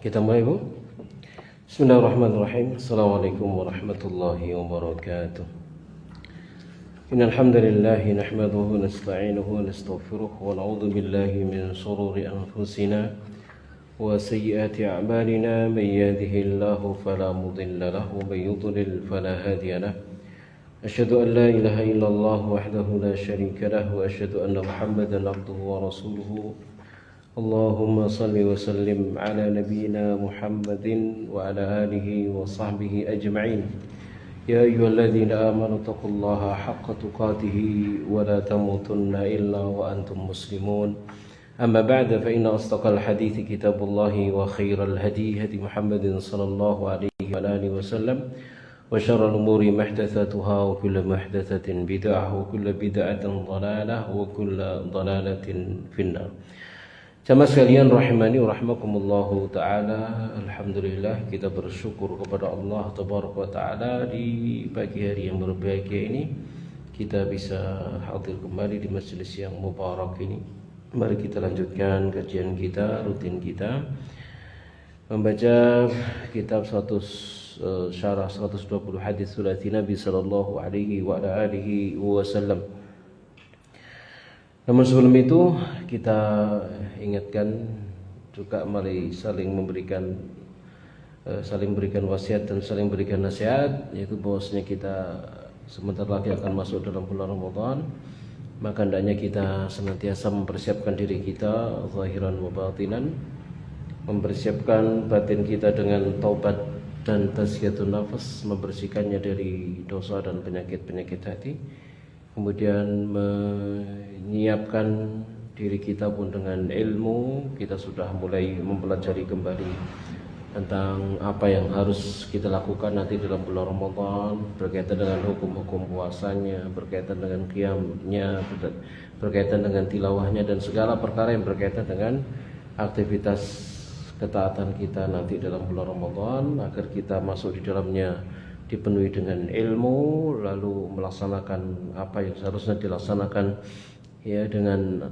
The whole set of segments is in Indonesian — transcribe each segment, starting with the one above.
Kita mulai, Bu. Bismillahirrahmanirrahim. Assalamualaikum warahmatullahi wabarakatuh. Innal hamdalillah nahmaduhu wa nasta'inuhu wa nastaghfiruh wa na'udzu billahi min shururi anfusina wa sayyiati a'malina. May yahdihillahu fala mudilla lahu wa may yudlil fala hadiya lahu. Asyhadu an la ilaha illallah wahdahu la syarika lahu wa asyhadu anna Muhammadan abduhu wa rasuluhu. Allahumma salli wa sallim ala nabiyyina Muhammadin wa ala alihi wa sahbihi ajma'in. Ya ayyuhalladzina amanu taqullaha haqqa tuqatih wa la tamutunna illa wa antum muslimun. Amma ba'da, fa inna asdaqal hadithi kitabullahi wa khairal hadi hadi Muhammadin sallallahu alaihi wa alihi wasallam wa syarrul umuri muhdatsatuha wa kullu muhdatsatin bid'ah wa kullu bid'atin dhalalah wa kullu dhalalatin finnar. Jamaah sekalian rahimani wa rahimakumullahu ta'ala. Alhamdulillah, kita bersyukur kepada Allah tabaraka wa ta'ala di pagi hari yang berbahagia ini kita bisa hadir kembali di majelis yang mubarak ini. Mari kita lanjutkan kajian kita, rutin kita, membaca kitab syarah 120 hadis sulati Nabi sallallahu alaihi wa alihi wasallam. Namun sebelum itu kita ingatkan juga, mari saling memberikan wasiat dan saling berikan nasihat, yaitu bahwasanya kita sebentar lagi akan masuk dalam bulan Ramadan. Maka hendaknya kita senantiasa mempersiapkan diri kita zahiran wa batinan, mempersiapkan batin kita dengan taubat dan tazkiyatun nafas, membersihkannya dari dosa dan penyakit-penyakit hati. Kemudian menyiapkan diri kita pun dengan ilmu. Kita sudah mulai mempelajari kembali tentang apa yang harus kita lakukan nanti dalam bulan Ramadan, berkaitan dengan hukum-hukum puasanya, berkaitan dengan qiyamnya, berkaitan dengan tilawahnya, dan segala perkara yang berkaitan dengan aktivitas ketaatan kita nanti dalam bulan Ramadan, agar kita masuk di dalamnya dipenuhi dengan ilmu, lalu melaksanakan apa yang seharusnya dilaksanakan, ya, dengan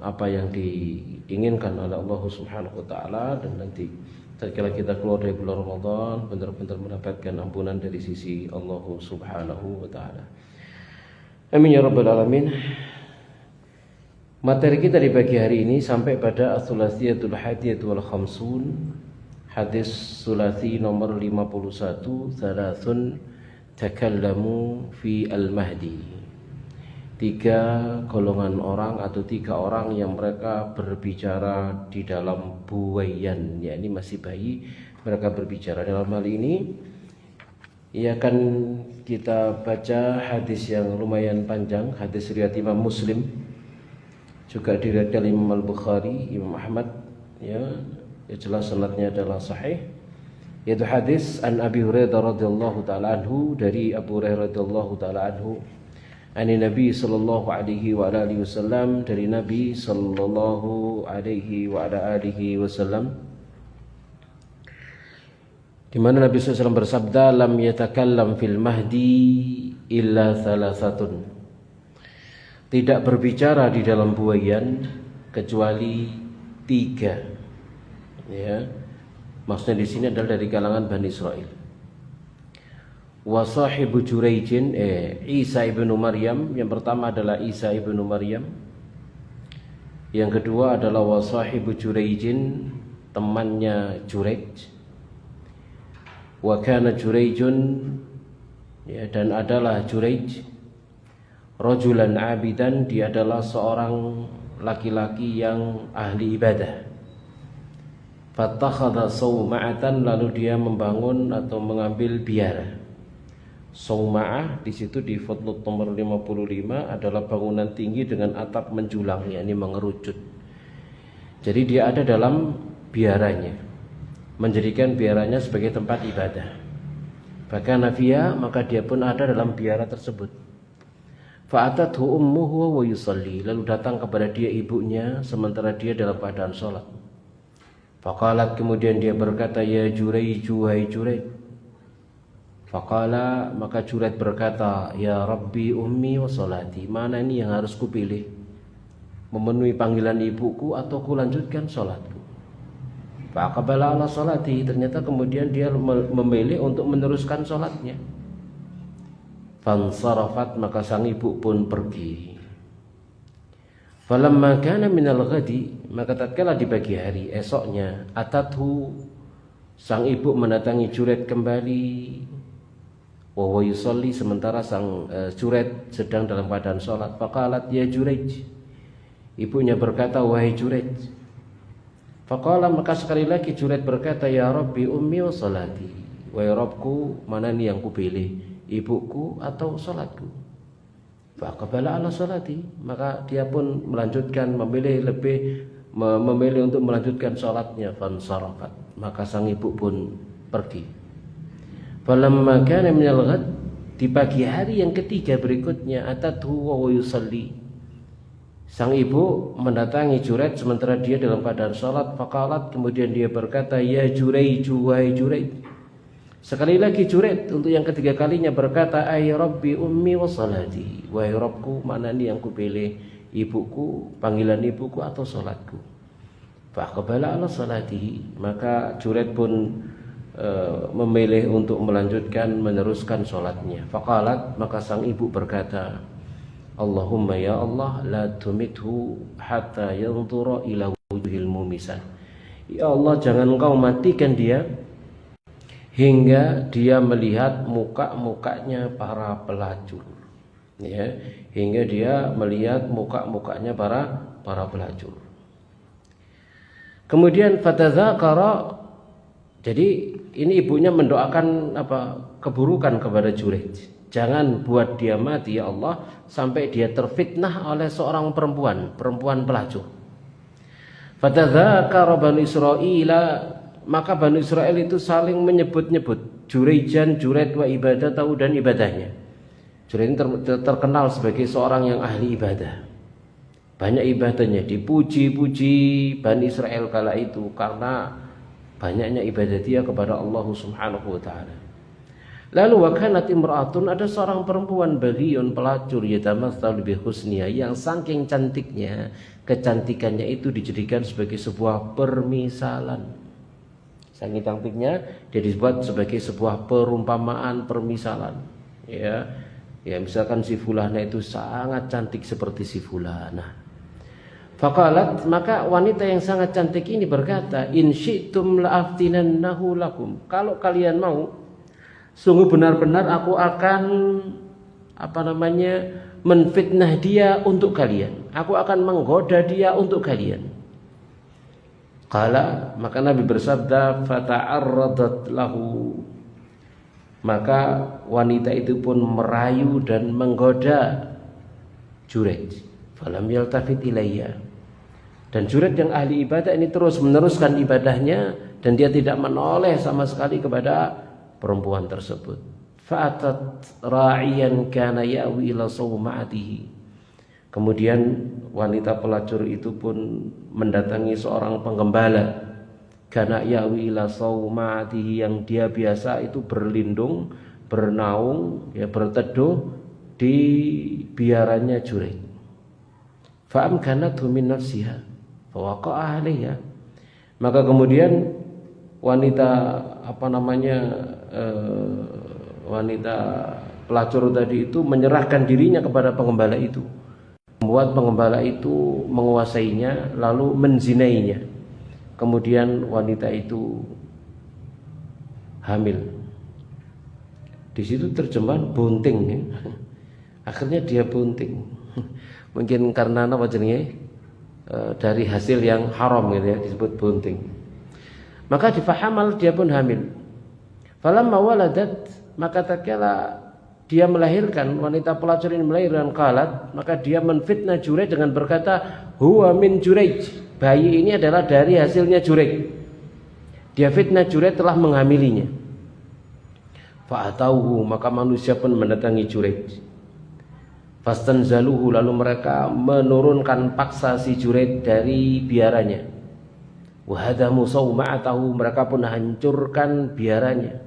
apa yang diinginkan oleh Allah Subhanahu wa taala, dan nanti tatkala kita keluar dari bulan Ramadan benar-benar mendapatkan ampunan dari sisi Allah Subhanahu wa taala. Amin ya rabbal alamin. Materi kita di pagi hari ini sampai pada as-sulasiyatul hadiyatu wal khamsun. Hadis sulasi nomor 51, thalathun takallamu fi al-mahdi. 3 golongan orang atau 3 orang yang mereka berbicara di dalam buaian, yakni masih bayi, mereka berbicara. Dalam hal ini ya akan kita baca hadis yang lumayan panjang, hadis riwayat Imam Muslim, juga diriwayatkan Imam Al-Bukhari, Imam Ahmad, ya jelas sanadnya adalah sahih, yaitu hadis an Abi Hurairah radhiyallahu taala anhu, dari Abu Hurairah radhiyallahu taala anhu, ani Nabi sallallahu alaihi wa alihi wasallam, dari Nabi sallallahu alaihi wa alihi wasallam, di mana Nabi sallallahu alaihi wasallam bersabda, lam yatakallam fil mahdi illa thalathatun, tidak berbicara di dalam buaian kecuali 3. Ya, maksudnya di sini adalah dari kalangan Bani Israel. Wa sahibu Juraijin, Isa ibnu Maryam. Yang pertama adalah Isa ibnu Maryam. Yang kedua adalah wa sahibu Juraijin, temannya Juraij. Wa kana Juraijun, ya, dan adalah Juraij rajulan abidan, dia adalah seorang laki-laki yang ahli ibadah. Fattakhadha sawma'atan, lalu dia membangun atau mengambil biara. Sawma'ah di situ di footnote nomor 55 adalah bangunan tinggi dengan atap menjulang, yakni mengerucut. Jadi dia ada dalam biaranya, menjadikan biaranya sebagai tempat ibadah. Bahkan nafiya, maka dia pun ada dalam biara tersebut. Fa'atathu ummuhu wa yusalli, lalu datang kepada dia ibunya sementara dia dalam keadaan sholat. Faqalat, kemudian dia berkata, ya Juraij, wahai Juraij. Faqala, maka Juraij berkata, ya Rabbi ummi wa salati, mana ini yang harus kupilih? Memenuhi panggilan ibuku atau kulanjutkan sholatku? Faqabala ala salati, ternyata kemudian dia memilih untuk meneruskan sholatnya. Fansarafat, maka sang ibu pun pergi. Falamma kana minal ghadi, maka tatkala di pagi hari esoknya, atathu, sang ibu mendatangi Juret kembali. Wa huwa yusalli, sementara sang Juret sedang dalam keadaan sholat. Faqalat ya Jurej, ibunya berkata wahai Jurej. Faqala, maka sekali lagi Juret berkata ya Rabbi ummi wa salati, wahai Rabbku, mana nih yang kupilih, ibuku atau salatku? Faqabala ala salati, maka dia pun melanjutkan memilih untuk melanjutkan salatnya. Fansarafat, maka sang ibu pun pergi. Falamma kana minal ghad, di pagi hari yang ketiga berikutnya, atathu wa yusalli, sang ibu mendatangi Juret sementara dia dalam keadaan salat. Faqalat, kemudian dia berkata ya Jureju, wahai Juret. Sekali lagi Juret untuk yang ketiga kalinya berkata ay Rabbi ummi wa salati, wahai Rabbku, mana nih yang kupilih, ibuku, panggilan ibuku atau salatku? Faqabala ala salati, maka Juret pun memilih untuk meneruskan salatnya. Faqalat, maka sang ibu berkata Allahumma ya Allah la tumithu hatta yanzura ila wujuhil mumisah. Ya Allah, jangan engkau matikan dia hingga dia melihat muka-mukanya para pelacur. Ya, hingga dia melihat muka-mukanya para pelacur. Kemudian fatadzakara, jadi ini ibunya mendoakan keburukan kepada Jurej. Jangan buat dia mati ya Allah sampai dia terfitnah oleh seorang perempuan pelacur. Fatadzakara Bani Israil, maka Bani Israel itu saling menyebut-nyebut Jurejan, Juret wa ibadatahu, dan ibadahnya. Juret ini terkenal sebagai seorang yang ahli ibadah. Banyak ibadahnya, dipuji-puji Bani Israel kala itu karena banyaknya ibadah dia kepada Allah Subhanahu wa taala. Lalu wa kanat imra'atun, ada seorang perempuan baghiyun, pelacur, yatamatsalu bi husniha, yang saking cantiknya, kecantikannya itu dijadikan sebagai sebuah permisalan. Saking cantiknya dia dibuat sebagai sebuah perumpamaan, permisalan. Ya, misalkan si fulana itu sangat cantik seperti si fulana. Faqalat, maka wanita yang sangat cantik ini berkata, in syi'tum la'aftinannahu lakum, kalau kalian mau, sungguh benar-benar aku akan menfitnah dia untuk kalian. Aku akan menggoda dia untuk kalian. Qala, maka Nabi bersabda, fata'arradat lahu, maka wanita itu pun merayu dan menggoda Jurej. Falam yaltafit ilayya, dan Juret yang ahli ibadah ini terus meneruskan ibadahnya dan dia tidak menoleh sama sekali kepada perempuan tersebut. Fa'atat ra'iyan kana ya'wi ila sawma'atihi, kemudian wanita pelacur itu pun mendatangi seorang penggembala, kana ya'wi ila sawma'atihi, yang dia biasa itu berlindung, bernaung, berteduh di biarannya Juret. Fa'amkanathu min nafsiha fawaqa'a 'alaiha, maka kemudian wanita wanita pelacur tadi itu menyerahkan dirinya kepada penggembala itu, membuat penggembala itu menguasainya lalu menzinainya. Kemudian wanita itu hamil. Di situ terjemahan bunting ya. Akhirnya dia bunting. Mungkin karena dari hasil yang haram gitu ya, disebut bunting. Maka difahamal, dia pun hamil. Falamma waladat, maka tatkala dia melahirkan, wanita pelacur ini melahirkan, qalat, maka dia menfitnah Jurej dengan berkata, huwa min Jurej, bayi ini adalah dari hasilnya Jurej. Dia fitnah Jurej telah menghamilinya. Fa'atauhu, maka manusia pun mendatangi Jurej. Fastanzaluhu, lalu mereka menurunkan paksa si Jurej dari biaranya. Wahadamu sawma'atahu, mereka pun hancurkan biaranya.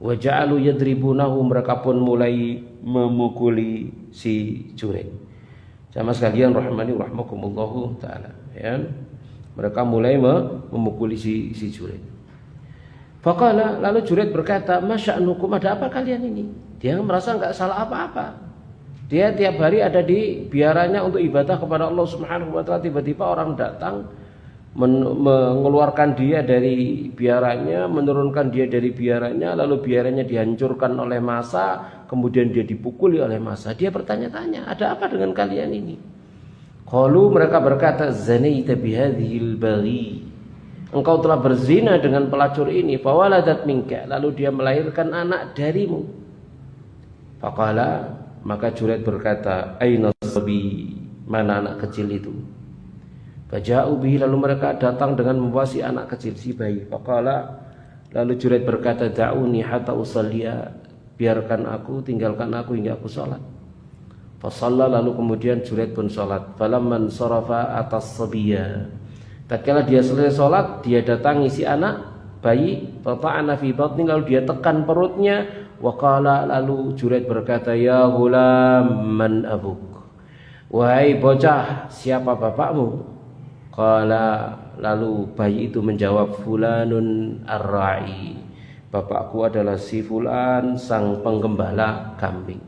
Waja'alu yadribunahu, mereka pun mulai memukuli si Jurej. Sama sekalian rahmani rahmakumullahu ta'ala ya. Mereka mulai memukuli si Jurid. Faqala, lalu Jurid berkata, masya'nukum, ada apa kalian ini? Dia merasa enggak salah apa-apa. Dia tiap hari ada di biarannya untuk ibadah kepada Allah Subhanahu wa taala, tiba-tiba orang datang mengeluarkan dia dari biarannya, menurunkan dia dari biarannya, lalu biarannya dihancurkan oleh massa, kemudian dia dipukuli oleh massa. Dia bertanya-tanya, ada apa dengan kalian ini? Qalu, mereka berkata, zanaita bihadhil baghi, engkau telah berzina dengan pelacur ini, fawaladat minka, lalu dia melahirkan anak darimu. Faqala, maka Jurid berkata, aina sabi, mana anak kecil itu? Faja'u bihi, lalu mereka datang dengan membawa si anak kecil, si bayi. Faqala, lalu Jurid berkata, da'uni hatta usalliya, biarkan aku, tinggalkan aku hingga aku salat. Fasalla, lalu kemudian Jurid pun salat. Falamman sarafa atas sabiya, tatkala dia selesai salat, dia datangi si anak bayi, fata'ana fi batni, lalu dia tekan perutnya. Waqala, lalu Jurid berkata, ya ghulam man abuk, wahai bocah, siapa bapakmu? Qala, lalu bayi itu menjawab, fulanun ar-ra'i, bapakku adalah si fulan, sang penggembala kambing.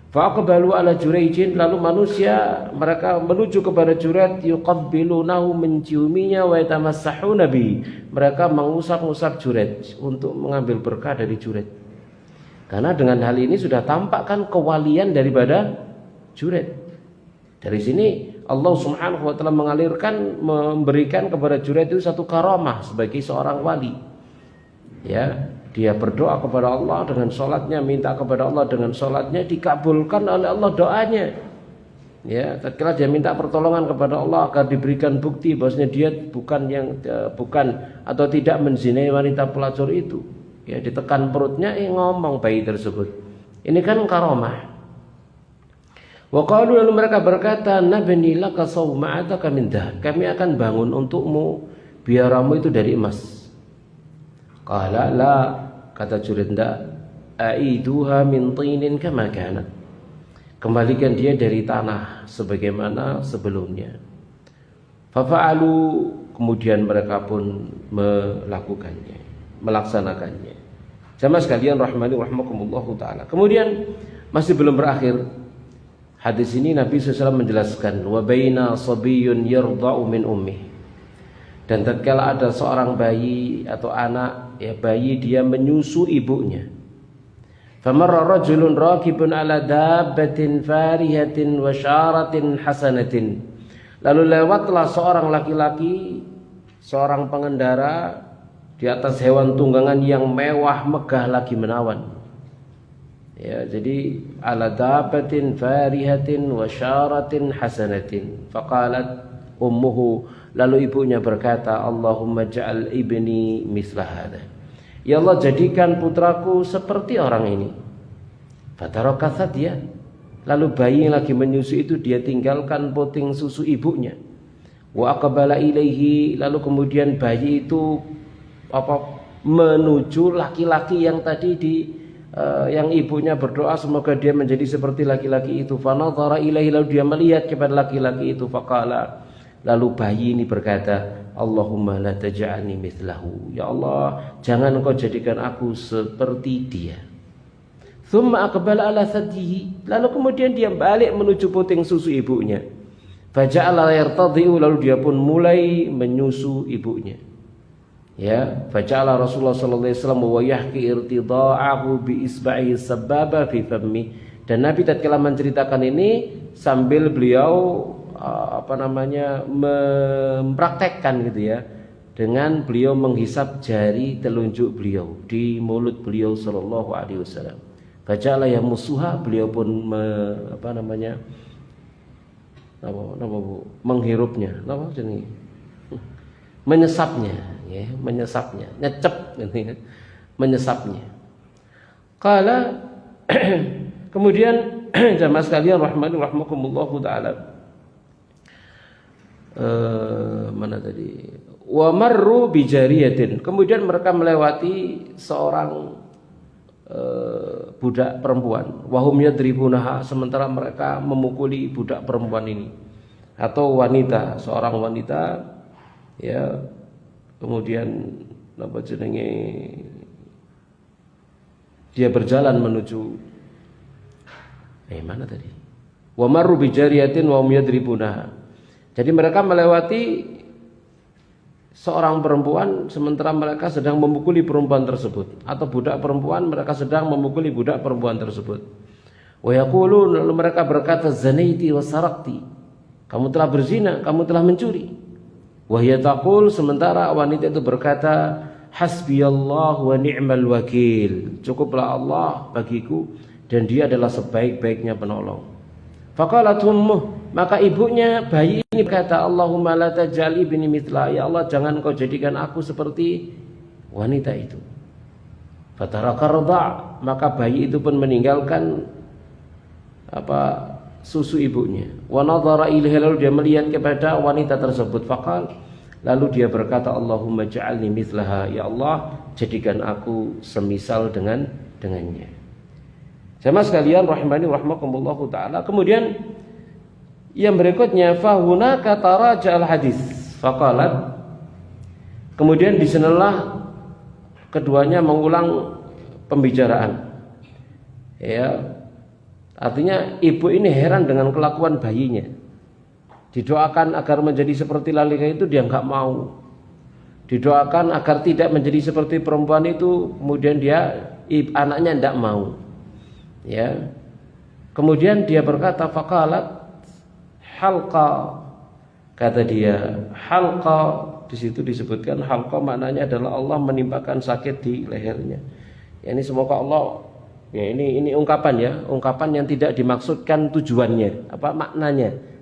Fa'aqbalu ala Jurayjin, lalu manusia mereka menuju kepada Jurid, yuqabbilunahu, menciuminya, wa yatamassahuna bi, mereka mengusap-usap Jurid untuk mengambil berkah dari Jurid. Karena dengan hal ini sudah tampakkan kewalian daripada Jurid. Dari sini Allah Subhanahu wa taala mengalirkan, memberikan kepada Jurid itu satu karamah sebagai seorang wali. Ya, dia berdoa kepada Allah dengan sholatnya, minta kepada Allah dengan sholatnya, dikabulkan oleh Allah doanya. Ya, tatkala dia minta pertolongan kepada Allah agar diberikan bukti bahwasanya dia bukan atau tidak menzinai wanita pelacur itu. Ya, ditekan perutnya, ngomong bayi tersebut. Ini kan karamah. Wa qalu, lalu mereka berkata, nabni laka sawma'ataka min dhahab, kami akan bangun untukmu biaramu itu dari emas. Qala la, kata Jurid, tidak, aiduha min tinin kama kanat, kembalikan dia dari tanah sebagaimana sebelumnya. Fafa'alu, kemudian mereka pun melakukannya, melaksanakannya. Jamaah sekalian rahmani rahimakumullahu taala. Kemudian masih belum berakhir hadis ini, Nabi SAW menjelaskan, wa baina sabiyyun yarda'u min ummih, dan tatkala ada seorang bayi atau anak, ya bayi, dia menyusu ibunya. Famarra rajulun rakibun ala dabbatin farihatin wa syaratin hasanatin, lalu lewatlah seorang laki-laki, seorang pengendara di atas hewan tunggangan yang mewah, megah lagi menawan. Ya, jadi ala dabbatin farihatin wa syaratin hasanatin. Faqalat ummuhu, lalu ibunya berkata, Allahumma ja'al ibni misla hadha, ya Allah, jadikan putraku seperti orang ini. Fatarakathat, ya, lalu bayi yang lagi menyusu itu dia tinggalkan puting susu ibunya. Wa aqbala ilaihi, lalu kemudian bayi itu menuju laki-laki yang tadi yang ibunya berdoa semoga dia menjadi seperti laki-laki itu. Fanadhara ilaihi, lalu dia melihat kepada laki-laki itu. Faqala, lalu bayi ini berkata, Allahumma la taj'alni mithlahu, ya Allah, jangan engkau jadikan aku seperti dia. Thumma aqbala ala thadihi, lalu kemudian dia balik menuju puting susu ibunya. Faja'ala yartadhi'u, lalu dia pun mulai menyusu ibunya. Ya, faja'ala Rasulullah sallallahu alaihi wasallam wa yahki irtida'ahu bi isba'i sababa fi fammi, dan Nabi tatkala menceritakan ini sambil beliau mempraktekkan gitu ya, dengan beliau menghisap jari telunjuk beliau di mulut beliau sallallahu alaihi wasallam. Faja'ala yamusuha, beliau pun menghirupnya, menyesapnya, ya, menyesapnya, nyecep gitu ya, menyesapnya. Qala kemudian jamaah sekalian rahmani rahimakumullahu taala, mana tadi, wa marru bijariyatin, kemudian mereka melewati seorang budak perempuan, wahum yadribunaha, sementara mereka memukuli budak perempuan ini. atau wanita, seorang wanita ya, kemudian apa jenenge, dia berjalan menuju mana tadi? Wa marru bi jariyatin wa hum yadribuna. Jadi mereka melewati seorang perempuan sementara mereka sedang memukuli perempuan tersebut, atau budak perempuan mereka sedang memukuli budak perempuan tersebut. Wa yaqulun, lalu mereka berkata zanaiti wa sarakti. Kamu telah berzina, kamu telah mencuri. Wa hiya taqul, sementara wanita itu berkata hasbiyallahu wa ni'mal wakil. Cukuplah Allah bagiku dan dia adalah sebaik-baiknya penolong. Faqalat ummuh, maka ibunya bayi ini berkata, Allahumma la taj'al ibni mithla, ya Allah jangan kau jadikan aku seperti wanita itu. Fataraka radha', maka bayi itu pun meninggalkan susu ibunya. Wa nadhara ilaiha, lalu dia melihat kepada wanita tersebut. Faqal, lalu dia berkata, Allahumma ja'alni mithlaha, ya Allah jadikan aku semisal dengannya. Sama sekalian rahimani rahmakumullahu taala. Kemudian yang berikutnya fahuna kata raja al hadis faqalat, kemudian di sanalah keduanya mengulang pembicaraan. Ya, artinya ibu ini heran dengan kelakuan bayinya. Didoakan agar menjadi seperti Lalika itu, dia enggak mau. Didoakan agar tidak menjadi seperti perempuan itu, kemudian anaknya enggak mau. Ya. Kemudian dia berkata faqalat halqa, kata dia halqa. Di situ disebutkan halqa maknanya adalah Allah menimpakan sakit di lehernya. Ya, ini semoga Allah, ya ini ungkapan ya, ungkapan yang tidak dimaksudkan tujuannya,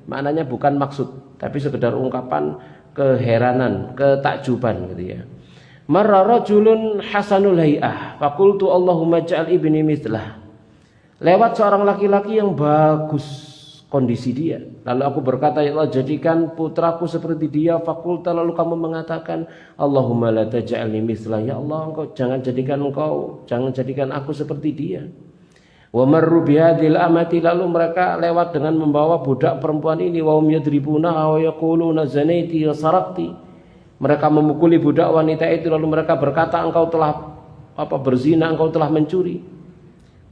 maknanya bukan maksud, tapi sekedar ungkapan keheranan, ketakjuban gitu ya. Marra rajulun hasanul hay'ah faqultu Allahumma ja'al ibni mithlah. Lewat seorang laki-laki yang bagus kondisi dia, lalu aku berkata, ya Allah jadikan putraku seperti dia. Fakulta, lalu kamu mengatakan, Allahumma la taj'alni mithlah, ya Allah jangan jadikan aku seperti dia. Wa marru bihadil amati, lalu mereka lewat dengan membawa budak perempuan ini. Wa hum yadribuna wa yaquluna zanaiti wa sarakti. Mereka memukuli budak wanita itu, lalu mereka berkata, engkau telah berzina, engkau telah mencuri.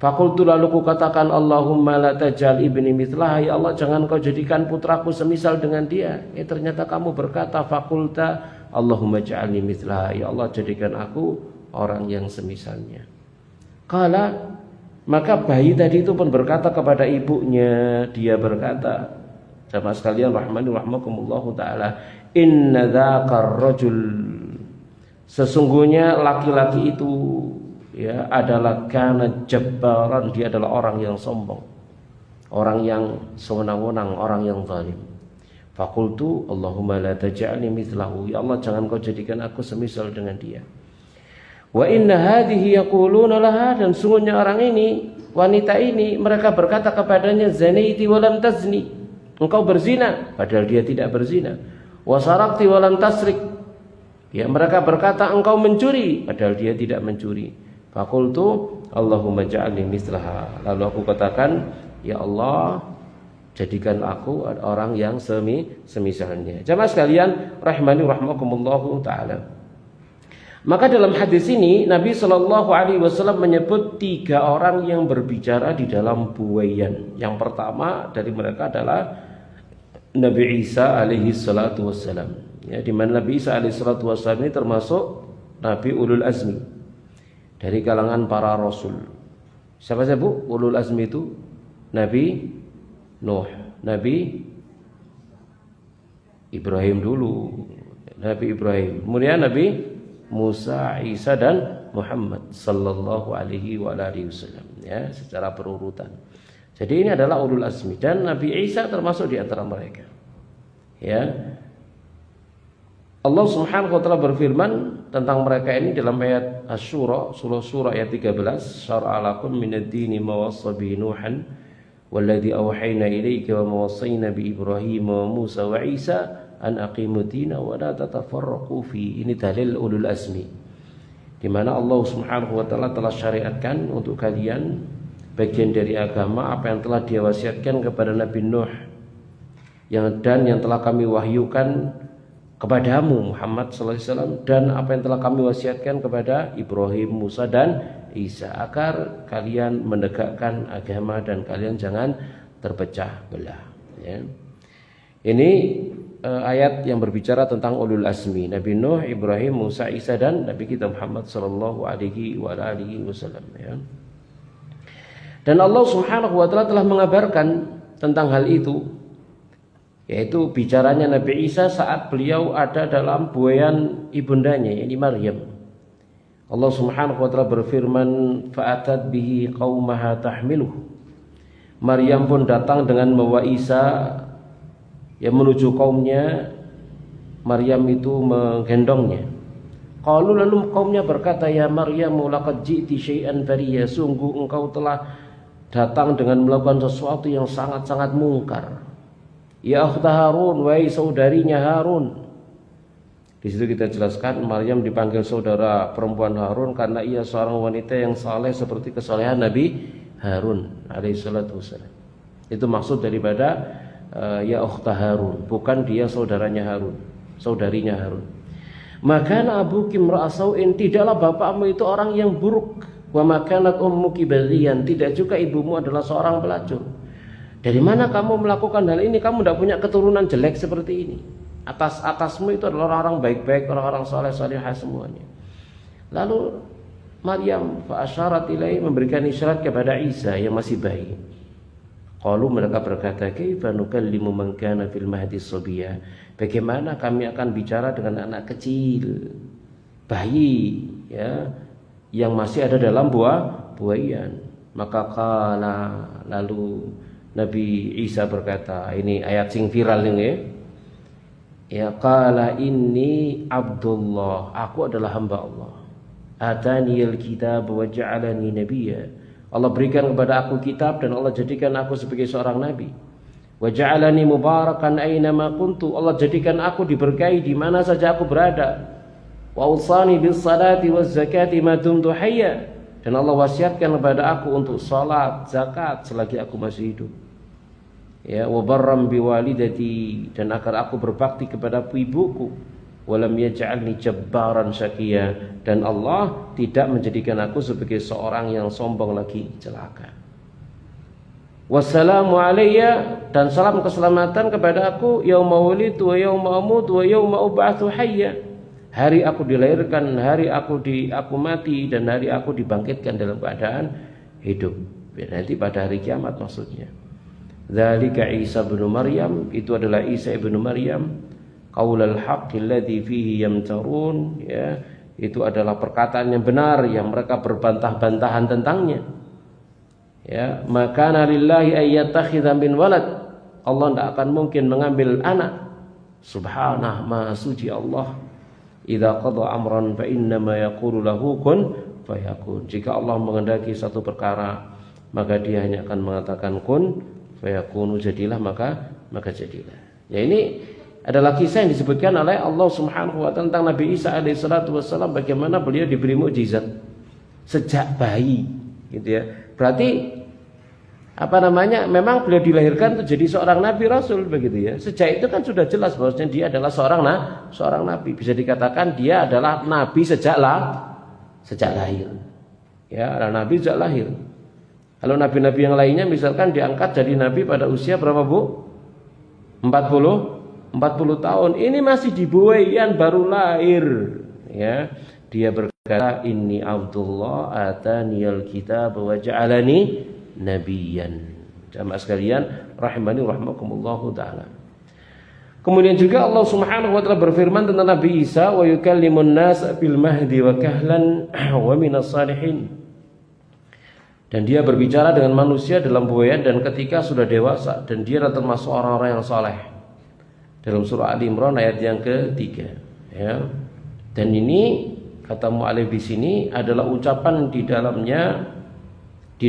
Fakultu, lalu ku katakan, Allahumma la taj'al ibni mithlah, ya Allah jangan kau jadikan putraku semisal dengan dia. Ternyata kamu berkata fakulta Allahumma ja'alni mithlah, ya Allah jadikan aku orang yang semisalnya. Kala, maka bayi tadi itu pun berkata kepada ibunya, dia berkata, sama sekalian rahmani rahmakumullahu ta'ala, inna dzakar rajul, sesungguhnya laki-laki itu ya adalah kana jabbaran, dia adalah orang yang sombong, orang yang sewenang-wenang, orang yang zalim. Fakultu Allahumma la taj'alni mithlahu, ya Allah jangan kau jadikan aku semisal dengan dia. Wa inna hadhihi yaquluna laha, dan sungguhnya orang ini, wanita ini, mereka berkata kepadanya, zanaiti wa lam tazni, engkau berzina padahal dia tidak berzina. Wa sarakti wa lam tasrik, ya mereka berkata engkau mencuri padahal dia tidak mencuri. Fakultu Allahumma ja'alni mithlaha, lalu aku katakan, ya Allah jadikan aku orang yang semisalnya. Jamaah sekalian rahimani rahmakumullahu taala. Maka dalam hadis ini Nabi Shallallahu Alaihi Wasallam menyebut 3 orang yang berbicara di dalam buaian. Yang pertama dari mereka adalah Nabi Isa alaihi salatu wassalam. Ya, di mana Nabi Isa alaihi salatu wassalam ini termasuk Nabi Ulul Azmi dari kalangan para rasul. Siapa Bu? Ulul Azmi itu Nabi Nuh, Nabi Ibrahim dulu, Nabi Ibrahim, kemudian Nabi Musa, Isa dan Muhammad sallallahu alaihi wa alihi wasallam, ya, secara berurutan. Jadi ini adalah ulul azmi dan Nabi Isa termasuk di antara mereka. Ya. Allah Subhanahu wa taala berfirman tentang mereka ini dalam ayat Asy-Syura, surah ayat 13, syara'a lakum minad dini ma wassa bihi Nuhan walladzi awhayna ilayka wa ma wassayna bi Ibrahim wa Musa wa Isa an aqimud dina wa la tatafarraqu fi. Ini dalil ulul azmi, di mana Allah Subhanahu wa taala telah syariatkan untuk kalian bagian dari agama apa yang telah Dia wasiatkan kepada Nabi Nuh, yang telah kami wahyukan kepadamu Muhammad sallallahu alaihi wasallam, dan apa yang telah kami wasiatkan kepada Ibrahim, Musa dan Isa, agar kalian menegakkan agama dan kalian jangan terpecah belah, ya. Ini ayat yang berbicara tentang ulul azmi, Nabi Nuh, Ibrahim, Musa, Isa, dan Nabi kita Muhammad sallallahu alaihi wasallam, ya. Dan Allah Subhanahu wa taala telah mengabarkan tentang hal itu, yaitu bicaranya Nabi Isa saat beliau ada dalam buayan ibundanya, yakni Maryam. Allah Subhanahu wa taala berfirman, fa'atat bihi qaumaha tahmiluh. Maryam pun datang dengan membawa Isa yang menuju kaumnya. Maryam itu menggendongnya. Lalu kaumnya berkata, ya Maryam, laqad ji'ti syai'an fariya, sungguh engkau telah datang dengan melakukan sesuatu yang sangat-sangat mungkar. Ya akhta Harun, wahai saudarinya Harun. Di situ kita jelaskan Maryam dipanggil saudara perempuan Harun karena ia seorang wanita yang saleh seperti kesalehan Nabi Harun alaihissalatu wassalam. Itu maksud daripada ya akhta Harun, bukan dia saudaranya Harun, saudarinya Harun. Maka abuki imra'asau'in, tidaklah bapakmu itu orang yang buruk. Wa makanat ummuki baghiyan, tidak juga ibumu adalah seorang pelacur. Dari mana kamu melakukan hal ini? Kamu tidak punya keturunan jelek seperti ini. Atasmu itu adalah orang-orang baik-baik, orang-orang saleh-salehah semuanya. Lalu Maryam fa'asyarat ilaihi, memberikan isyarat kepada Isa yang masih bayi. Qalu, mereka berkata, kaifa nukallimu man kana fil mahdi sabiyya? Bagaimana kami akan bicara dengan anak kecil, bayi, ya, yang masih ada dalam buayan? Maka lalu Nabi Isa berkata, ini ayat sing viral ini, ya, qala inni abdullah, aku adalah hamba Allah. Ataniyal kitab wa ja'alani nabiyya, Allah berikan kepada aku kitab dan Allah jadikan aku sebagai seorang nabi. Wa ja'alani mubarakan aina ma kuntu, Allah jadikan aku diberkahi di mana saja aku berada. Wa usani bis salati waz zakati ma dumtu hayya, dan Allah wasiatkan kepada aku untuk salat, zakat selagi aku masih hidup. Ya, wa barram biwalidati, dan agar aku berbakti kepada ibuku. Walam yaj'alni jabbaran syaqiya, dan Allah tidak menjadikan aku sebagai seorang yang sombong lagi celaka. Wassalamu alayya, dan salam keselamatan kepada aku, yauma wulidtu wa yauma amutu wa yauma ub'atsu hayya, hari aku dilahirkan, hari aku mati, dan hari aku dibangkitkan dalam keadaan hidup. Nanti pada hari kiamat maksudnya. Dzalika Isa bin Maryam, itu adalah Isa ibnu Maryam, qaulul haqqi alladzi fihi yamtarun, ya, itu adalah perkataan yang benar yang mereka berbantah-bantahan tentangnya. Ya, maka lillahi ayyattakhidha min walad, Allah tidak akan mungkin mengambil anak. Subhanah, maha suci Allah. Idza qada amran fa innama yaqulu lahu kun fayakun. Jika Allah menghendaki satu perkara, maka dia hanya akan mengatakan kun fayakunu, jadilah, maka jadilah. Ya, ini adalah kisah yang disebutkan oleh Allah Subhanahu wa taala tentang Nabi Isa alaihissalatu wassalam, bagaimana beliau diberi mukjizat sejak bayi, gitu ya. Berarti memang beliau dilahirkan untuk jadi seorang nabi rasul, begitu ya. Sejak itu kan sudah jelas bahwasanya dia adalah seorang nabi. Bisa dikatakan dia adalah nabi sejak lahir. Ya, adalah nabi sejak lahir. Kalau nabi-nabi yang lainnya misalkan diangkat jadi nabi pada usia berapa, Bu? 40 tahun. Ini masih di buayan baru lahir, ya. Dia berkata, inni Abdullah ataniyal kitab wa ja'alani nabiyan. Jamaah sekalian rahimani rahimakumullahu taala. Kemudian juga Allah Subhanahu wa taala berfirman tentang Nabi Isa, wa yukallimun nas bil mahdi wa kahlan wa minas salihin. Dan dia berbicara dengan manusia dalam buayan dan ketika sudah dewasa, dan dia adalah termasuk orang-orang yang saleh. Dalam surah Ali Imran ayat yang ketiga, ya. Dan ini kata mu'alif di sini adalah ucapan di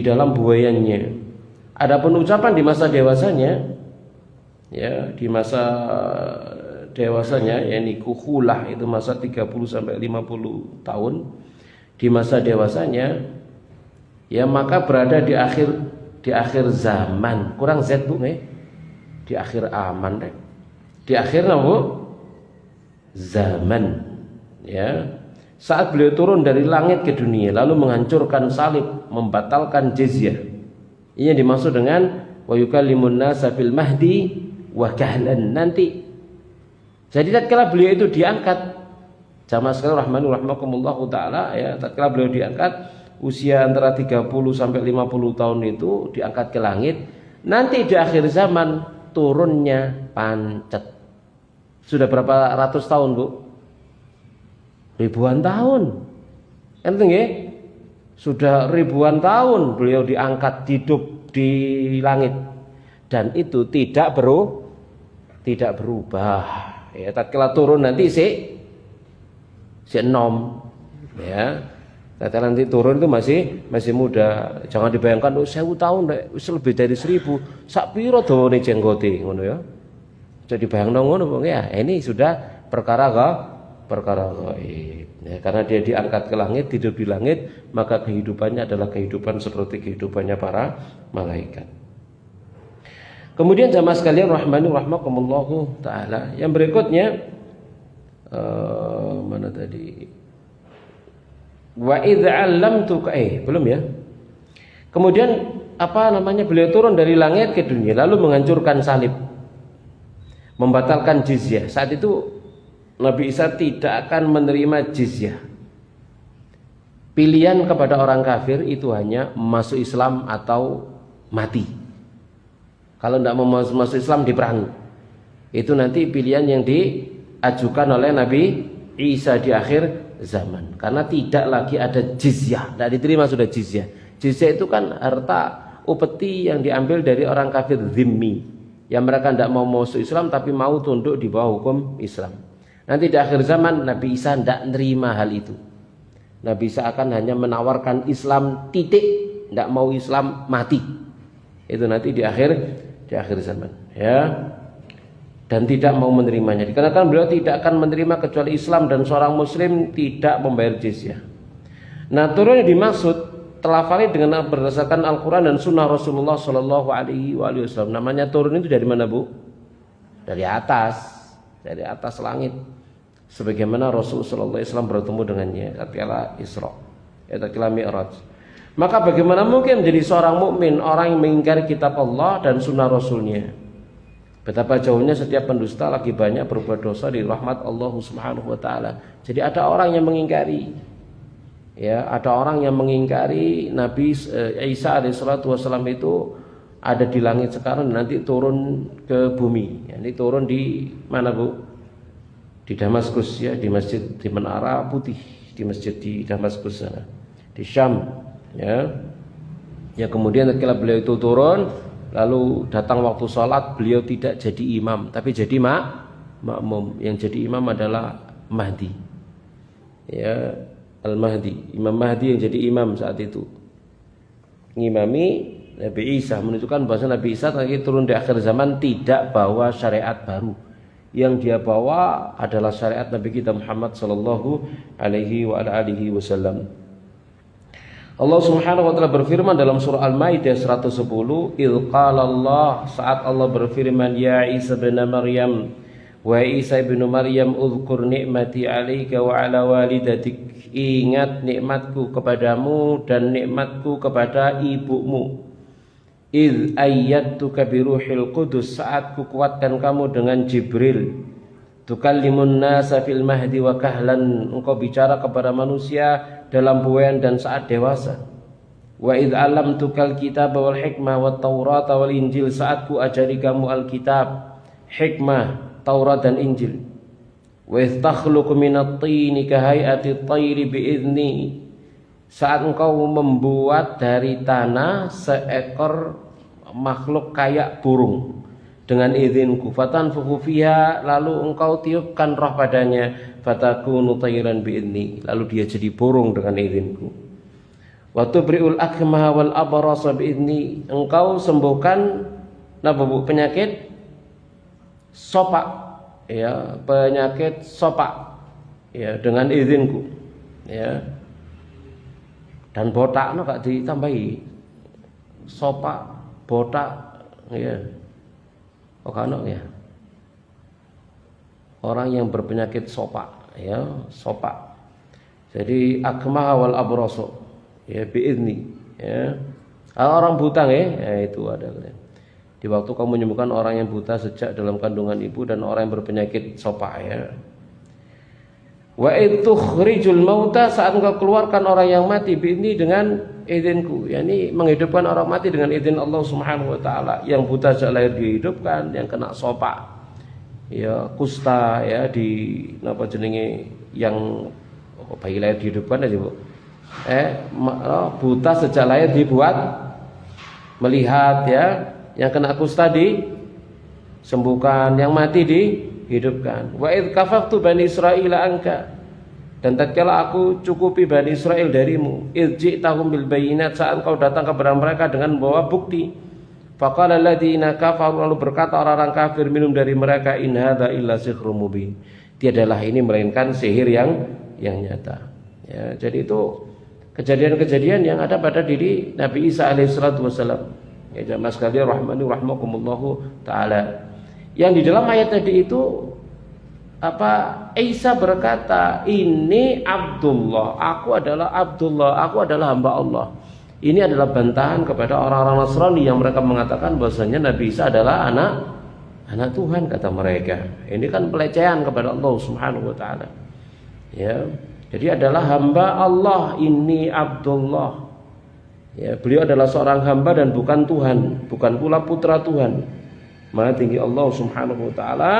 dalam buayannya. Adapun ucapan di masa dewasanya, ya, di masa dewasanya, yakni kuhulah, itu masa 30 sampai 50 tahun. Di masa dewasanya, ya, maka berada di akhir zaman. Kurang Z, Bu, Di akhir aman deh. Di akhir apa? Zaman. Ya. Saat beliau turun dari langit ke dunia lalu menghancurkan salib, membatalkan jizyah. Ini yang dimaksud dengan wa yukallimun nasa fil mahdi wa kahlan nanti. Jadi tatkala beliau itu diangkat, jamaah sekalian rahmani rahimakumullah taala ya, tatkala beliau diangkat usia antara 30 sampai 50 tahun itu diangkat ke langit, nanti di akhir zaman turunnya pancet. Sudah berapa ratus tahun, Bu? Ribuan tahun. Enten nggih? Sudah ribuan tahun beliau diangkat hidup di langit dan itu tidak berubah. Ya, tatkala turun nanti si enom ya. Tatkala nanti turun itu masih muda. Jangan dibayangkan 1000 tahun lebih dari 1000. Sak piro dawane jenggote ngono ya. Jadi bayangno ngono Bang ya. Ini sudah perkara gaib. Ya, karena dia diangkat ke langit, hidup di langit, maka kehidupannya adalah kehidupan seperti kehidupannya para malaikat. Kemudian jamaah sekalian rahmani rahimakumullah taala, yang berikutnya mana tadi? Wa idz 'allamtuka belum ya. Kemudian beliau turun dari langit ke dunia lalu menghancurkan salib, membatalkan jizyah. Saat itu Nabi Isa tidak akan menerima jizyah. Pilihan kepada orang kafir itu hanya masuk Islam atau mati. Kalau tidak mau masuk Islam diperangi. Itu nanti pilihan yang diajukan oleh Nabi Isa di akhir zaman. Karena tidak lagi ada jizyah, tidak diterima sudah jizyah. Jizyah itu kan harta upeti yang diambil dari orang kafir zimmi, yang mereka tidak mau masuk Islam tapi mau tunduk di bawah hukum Islam. Nanti di akhir zaman Nabi Isa tidak menerima hal itu. Nabi Isa akan hanya menawarkan Islam titik, tidak mau Islam mati. Itu nanti di akhir zaman ya. Dan tidak mau menerimanya. Dikarenakan beliau tidak akan menerima kecuali Islam dan seorang muslim tidak membayar jizyah. Nah, turunnya dimaksud telafalnya dengan berdasarkan Al-Quran dan Sunnah Rasulullah Shallallahu Alaihi Wasallam. Namanya turun itu dari mana, Bu? Dari atas langit. Sebagaimana Rasul sallallahu alaihi wasallam bertemu dengannya tatkala Isra, tatkala Mi'raj. Maka bagaimana mungkin menjadi seorang mukmin orang yang mengingkari kitab Allah dan sunnah Rasulnya? Betapa jauhnya setiap pendusta lagi banyak berbuat dosa di rahmat Allah Subhanahu wa taala. Jadi ada orang yang mengingkari, ya, ada orang yang mengingkari Nabi Isa alaihissalatu wassalam itu ada di langit sekarang nanti turun ke bumi. Ini turun di mana, Bu? Di Damaskus ya, di masjid di Menara Putih, di masjid di Damaskus sana, di Syam ya. Ya kemudian ketika beliau itu turun, lalu datang waktu sholat, beliau tidak jadi imam, tapi jadi makmum. Yang jadi imam adalah Mahdi. Ya, Al-Mahdi, Imam Mahdi yang jadi imam saat itu. Ngimami Nabi Isa, menunjukkan bahwa Nabi Isa lagi turun di akhir zaman tidak bawa syariat baru. Yang dia bawa adalah syariat Nabi kita Muhammad sallallahu alaihi wasallam. Allah Subhanahu wa taala berfirman dalam surah Al-Maidah 110, "Idz qala Allah", saat Allah berfirman, "Ya Isa bin Maryam, wa Isa bin Maryam, uzkur nikmati 'alaika wa 'ala walidatik." Ingat nikmatku kepadamu dan nikmatku kepada ibumu. "Idz ayyadtuka bi ruhil qudus", saat kukuatkan kamu dengan Jibril. "Tukallimun nasa fil mahdi wa kahlan", engkau bicara kepada manusia dalam buayan dan saat dewasa. "Wa idz 'allamtukal kitaba wal hikmah wat taurata wal injil", saat ku ajari kamu Alkitab, hikmah, Taurat dan Injil. "Wa idz takhluqu minat tini ka hay'ati at-tayri bi idzni", saat engkau membuat dari tanah seekor makhluk kayak burung dengan izinku. "Fatanfukhu fiha", lalu engkau tiupkan roh padanya. "Fatakunu tayran bi'idni", lalu dia jadi burung dengan izinku. "Wa tubri'ul akmaha wal abrasa bi'idni", engkau sembuhkan penyakit sopak ya, penyakit sopak ya dengan izinku ya. Dan botak gak ditambahi, sopak, botak ya. Oh kano ya. Orang yang berpenyakit sopak, ya, sopak. Jadi akmah wal abraso, ya biizni, ya. Kalau orang buta ya itu ada. Di waktu kamu menyembuhkan orang yang buta sejak dalam kandungan ibu dan orang yang berpenyakit sopak, ya. Wa itukhrijul mauta, saat engkau keluarkan orang yang mati biizni dengan izinku, yakni menghidupkan orang mati dengan izin Allah Subhanahu wa taala. Yang buta sejak lahir dihidupkan, yang kena sopak, ya kusta, ya di napa jenenge yang bayi lahir dihidupkan aja Bu. Buta sejak lahir dibuat melihat, ya. Yang kena kusta disembuhkan, yang mati dihidupkan. Wa id kafaftu bani Israila anka, dan tatkala aku cukupi Bani Israel darimu, irji'tahum bil bayyinat, saat kau datang kepada mereka dengan membawa bukti. Faqala alladziina kafaru, lalu berkata orang-orang kafir minum dari mereka, in hadza illa sihrun mubin, tiadalah ini melainkan sihir yang nyata. Ya, jadi itu kejadian-kejadian yang ada pada diri Nabi Isa alaihissalatu wassalam. Ya jamaah sekalian rahmani rahmakumullahu taala. Yang di dalam ayat tadi itu Isa berkata, ini Abdullah, aku adalah Abdullah, aku adalah hamba Allah. Ini adalah bantahan kepada orang-orang Nasrani yang mereka mengatakan bahwasanya Nabi Isa adalah anak Tuhan, kata mereka. Ini kan pelecehan kepada Allah Subhanahu wa taala. Ya. Jadi adalah hamba Allah, ini Abdullah. Ya, beliau adalah seorang hamba dan bukan Tuhan, bukan pula putra Tuhan. Maha tinggi Allah Subhanahu wa taala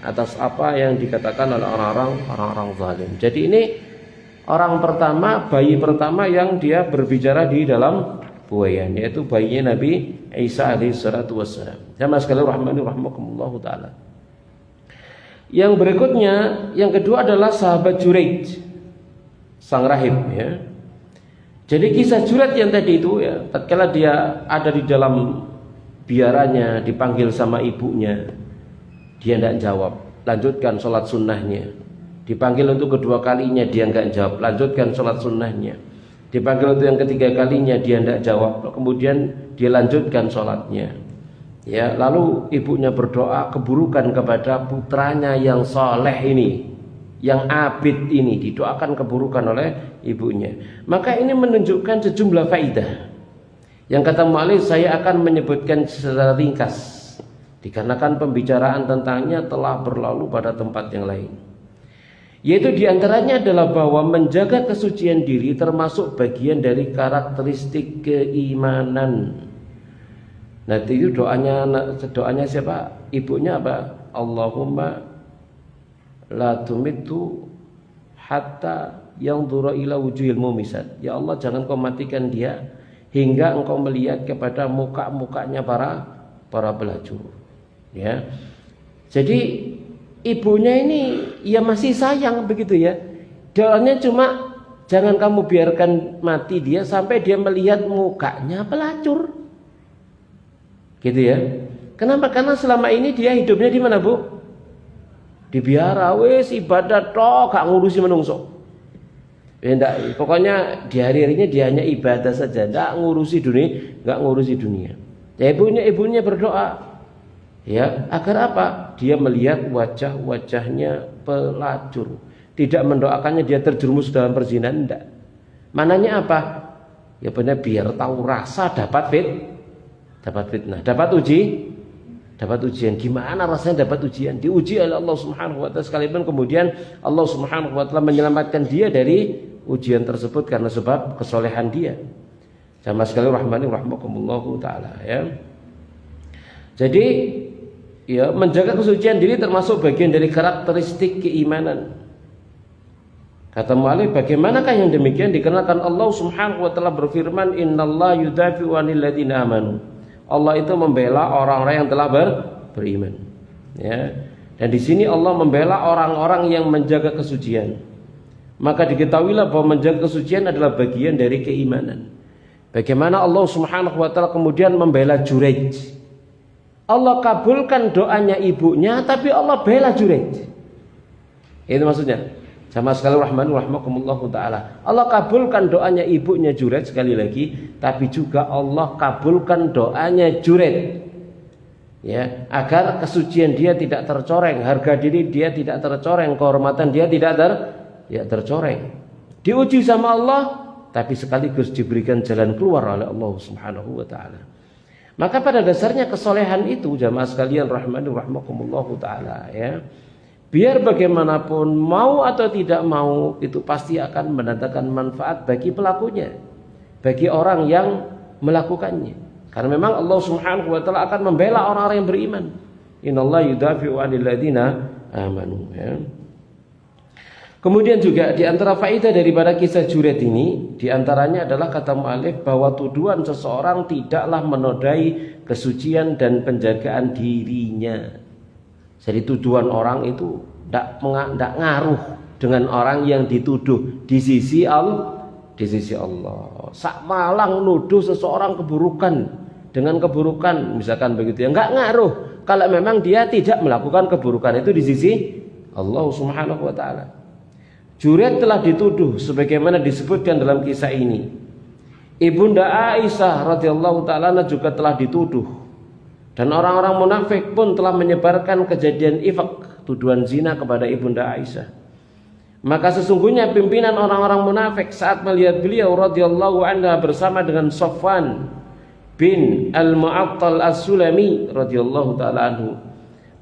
atas apa yang dikatakan oleh orang-orang zalim. Jadi ini orang pertama, bayi pertama yang dia berbicara di dalam buayan, yaitu bayinya Nabi Isa alaihissalatu wassalam. Jamaah sekalian rahmani rahmakumullahu taala. Yang berikutnya, yang kedua adalah sahabat Juraij, sang rahib, ya. Jadi kisah Juraij yang tadi itu, ya, tatkala dia ada di dalam biaranya, dipanggil sama ibunya, dia tidak jawab, lanjutkan sholat sunnahnya. Dipanggil untuk kedua kalinya, dia enggak jawab, lanjutkan sholat sunnahnya. Dipanggil untuk yang ketiga kalinya, dia tidak jawab, kemudian dia lanjutkan sholatnya. Ya, lalu ibunya berdoa keburukan kepada putranya yang soleh ini, yang abid ini, didoakan keburukan oleh ibunya. Maka ini menunjukkan sejumlah faidah yang kata mu'alif saya akan menyebutkan secara ringkas, dikarenakan pembicaraan tentangnya telah berlalu pada tempat yang lain. Yaitu diantaranya adalah bahwa menjaga kesucian diri termasuk bagian dari karakteristik keimanan. Nanti itu doanya siapa? Ibunya apa? Allahumma la tumittu hatta yanzura ila wujuhil mumisat. Ya Allah, jangan kau matikan dia hingga engkau melihat kepada muka-mukanya para pelacur. Ya. Jadi ibunya ini ya masih sayang begitu ya. Doanya cuma jangan kamu biarkan mati dia sampai dia melihat mukanya pelacur. Gitu ya. Kenapa? Karena selama ini dia hidupnya di mana, Bu? Di biara, wis ibadah tok, gak ngurusi menungso. Ya enggak, pokoknya di hari-harinya dia hanya ibadah saja, enggak ngurusi dunia. Ya ibunya berdoa, ya, agar apa? Dia melihat wajah-wajahnya pelacur. Tidak mendoakannya dia terjerumus dalam perzinahan, enggak. Mananya apa? Ya benar, biar tahu rasa dapat fitnah, dapat ujian. Gimana rasanya dapat ujian? Diuji oleh Allah Subhanahu wa taala, sekalipun kemudian Allah Subhanahu wa taala menyelamatkan dia dari ujian tersebut karena sebab kesolehan dia. Jamaah sekalian rahmani rahmakumullahu taala, ya. Jadi ya, menjaga kesucian diri termasuk bagian dari karakteristik keimanan. Kata mu'alif, bagaimanakah yang demikian? Dikarenakan Allah Subhanahu wa taala berfirman, innallaha yudafi'u 'anil ladzina amanu. Allah itu membela orang-orang yang telah beriman. Ya. Dan di sini Allah membela orang-orang yang menjaga kesucian. Maka diketahuilah bahwa menjaga kesucian adalah bagian dari keimanan. Bagaimana Allah Subhanahu wa taala kemudian membela Juraij? Allah kabulkan doanya ibunya, tapi Allah bela Juraij. Itu maksudnya. Sama sekali rahmakumullahu taala. Allah kabulkan doanya ibunya Juraij sekali lagi, tapi juga Allah kabulkan doanya Juraij. Ya, agar kesucian dia tidak tercoreng, harga diri dia tidak tercoreng, kehormatan dia tidak tercoreng. Diuji sama Allah, tapi sekaligus diberikan jalan keluar oleh Allah Subhanahu wa taala. Maka pada dasarnya kesolehan itu jamaah sekalian rahmani rahmakumullahu taala ya. Biar bagaimanapun mau atau tidak mau itu pasti akan mendatangkan manfaat bagi pelakunya, bagi orang yang melakukannya. Karena memang Allah Subhanahu wa taala akan membela orang-orang yang beriman. Innallaha yudafi'u 'anil ladzina amanu ya. Kemudian juga di antara faedah daripada kisah Juraid ini, di antaranya adalah kata mu'allif bahwa tuduhan seseorang tidaklah menodai kesucian dan penjagaan dirinya. Jadi tuduhan orang itu tidak ngaruh dengan orang yang dituduh di sisi Allah. Di sisi Allah, sak malang nuduh seseorang keburukan dengan keburukan, misalkan begitu ya, nggak ngaruh kalau memang dia tidak melakukan keburukan itu di sisi Allah Subhanahu wa taala. Juraid telah dituduh sebagaimana disebutkan dalam kisah ini. Ibunda Aisyah radhiyallahu taala juga telah dituduh, dan orang-orang munafik pun telah menyebarkan kejadian ifk, tuduhan zina kepada Ibunda Aisyah. Maka sesungguhnya pimpinan orang-orang munafik saat melihat beliau radhiyallahu anha bersama dengan Safwan bin Al-Mu'attal As-Sulami radhiyallahu taala anhu,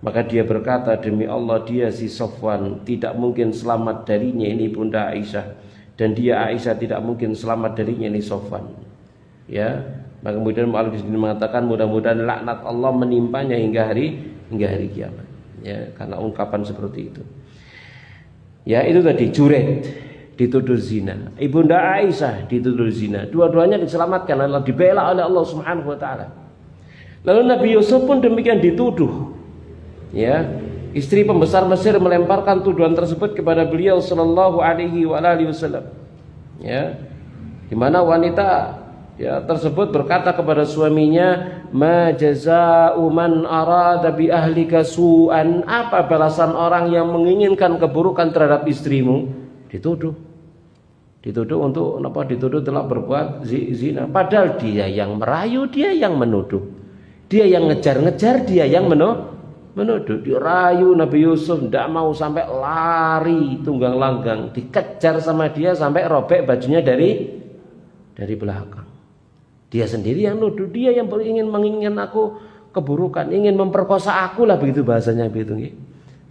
maka dia berkata, demi Allah dia si Safwan tidak mungkin selamat darinya ini Bunda Aisyah, dan dia Aisyah tidak mungkin selamat darinya ini Safwan. Ya, maka kemudian mu'allif mengatakan mudah-mudahan laknat Allah menimpanya hingga hari kiamat. Ya, karena ungkapan seperti itu. Ya, itu tadi Juraid dituduh zina, Ibunda Aisyah dituduh zina. Dua-duanya diselamatkan, dibela oleh Allah Subhanahu wa taala. Lalu Nabi Yusuf pun demikian dituduh. Ya, istri pembesar Mesir melemparkan tuduhan tersebut kepada beliau sallallahu alaihi wasallam. Ya, di mana wanita ya tersebut berkata kepada suaminya, ma jazaa'u man arada bi ahlika su'an, apa balasan orang yang menginginkan keburukan terhadap istrimu? Dituduh untuk apa? Dituduh telah berbuat zina, padahal dia yang merayu, dia yang menuduh, dia yang ngejar-ngejar, dia yang menuduh. Dirayu Nabi Yusuf tidak mau, sampai lari tunggang langgang, dikejar sama dia sampai robek bajunya dari belakang. Dia sendiri yang nuduh, dia yang menginginkan aku keburukan, ingin memperkosa aku lah, begitu bahasanya begitu.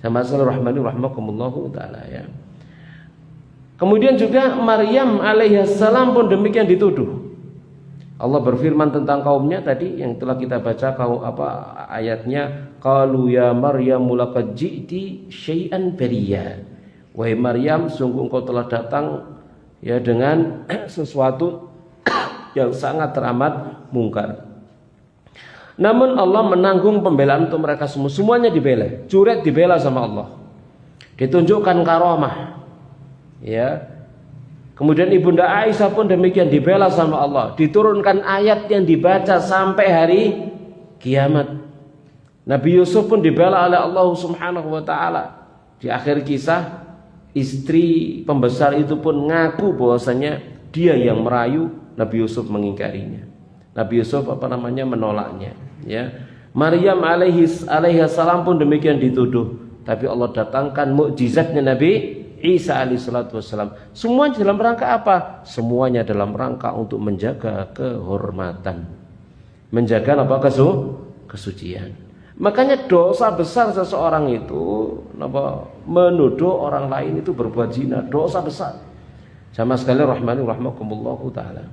Sama rahmani rahmakumullahu taala ya. Kemudian juga Maryam alaihissalam pun demikian dituduh. Allah berfirman tentang kaumnya tadi yang telah kita baca ayatnya, qalu ya Maryam laqad ji'ti syai'an bariya. Wahai Maryam, sungguh engkau telah datang ya dengan sesuatu yang sangat teramat mungkar. Namun Allah menanggung pembelaan untuk mereka semua. Semuanya dibela. Juraid dibela sama Allah, ditunjukkan karomah ya. Kemudian Ibunda Aisyah pun demikian dibela sama Allah, diturunkan ayat yang dibaca sampai hari kiamat. Nabi Yusuf pun dibela oleh Allah Subhanahu wa taala. Di akhir kisah, istri pembesar itu pun ngaku bahwasanya dia yang merayu, Nabi Yusuf mengingkarinya. Nabi Yusuf menolaknya ya. Maryam alaihissalam pun demikian dituduh, tapi Allah datangkan mukjizatnya Nabi Isa alaihissalatu wassalam. Semuanya dalam rangka apa? Semuanya dalam rangka untuk menjaga kehormatan, menjaga kesucian. Makanya dosa besar seseorang itu menuduh orang lain itu berbuat zina, dosa besar. Sama sekali rahmani rahmakumullahu taala.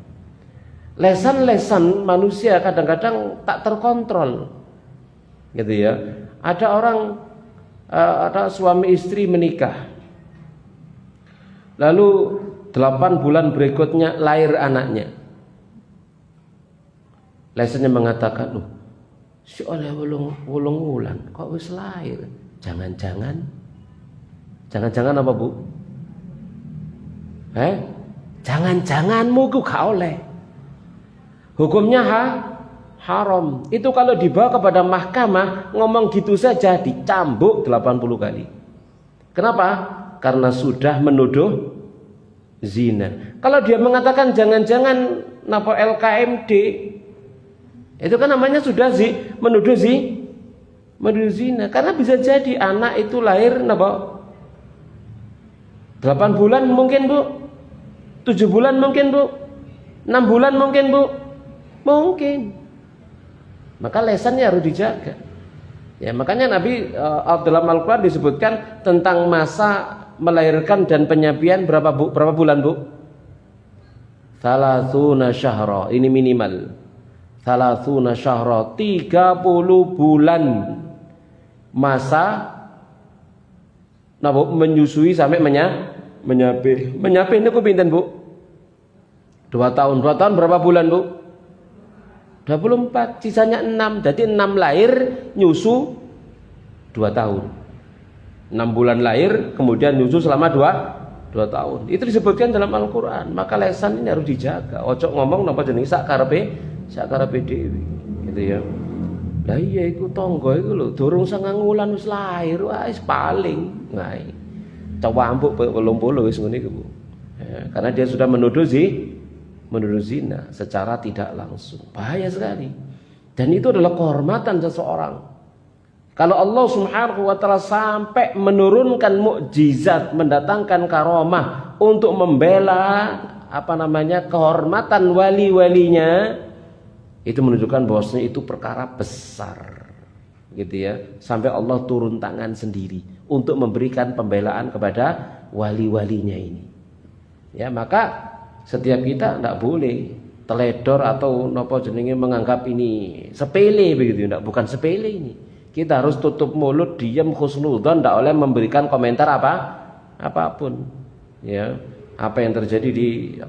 Lesan-lesan manusia kadang-kadang tak terkontrol, gitu ya. Ada suami istri menikah, lalu 8 bulan berikutnya lahir anaknya. Lesannya mengatakan, loh, si oleh wolong wulan kok wis lahir? Jangan-jangan apa Bu? Jangan-janganmu ku gak oleh. Hukumnya haram. Itu kalau dibawa kepada mahkamah, ngomong gitu saja dicambuk 80 kali. Kenapa? Karena sudah menuduh zina. Kalau dia mengatakan jangan-jangan LKMD, itu kan namanya sudah menuduh menuduh zina. Karena bisa jadi anak itu lahir napa? 8 bulan mungkin, Bu. 7 bulan mungkin, Bu. 6 bulan mungkin, Bu. Mungkin. Maka lesannya harus dijaga. Ya, makanya Nabi dalam Al-Qur'an disebutkan tentang masa melahirkan dan penyapian berapa bulan, Bu? 30 syahra. Ini minimal. 30 syahra, 30 bulan masa menyusui sampai menyapih. Menyapih ini pinten, Bu? 2 tahun. 2 tahun berapa bulan, Bu? 24, sisanya 6. Jadi 6 lahir, nyusu 2 tahun. 6 bulan lahir, kemudian nyusu selama 2 tahun. Itu disebutkan dalam Al-Qur'an. Maka lesan ini harus dijaga. Ojo ngomong napa jenenge sak karepe dhewe. Gitu ya. Lah iya iku tangga iku lho, durung 9 wulan wis lahir, wis paling. Nah, cawampuk 80 wis ngene iku, Bu. Ya, karena dia sudah menuduh zina secara tidak langsung. Bahaya sekali. Dan itu adalah kehormatan seseorang. Kalau Allah Subhanahu wa taala sampai menurunkan mukjizat, mendatangkan karamah untuk membela kehormatan wali-walinya, itu menunjukkan bahwasanya itu perkara besar. Gitu ya. Sampai Allah turun tangan sendiri untuk memberikan pembelaan kepada wali-walinya ini. Ya, maka setiap kita tidak boleh teledor atau nopo jenenge menganggap ini sepele begitu, tidak, bukan sepele ini. Kita harus tutup mulut, diam, khusnudzon, tidak oleh memberikan komentar apapun. Ya, apa yang terjadi di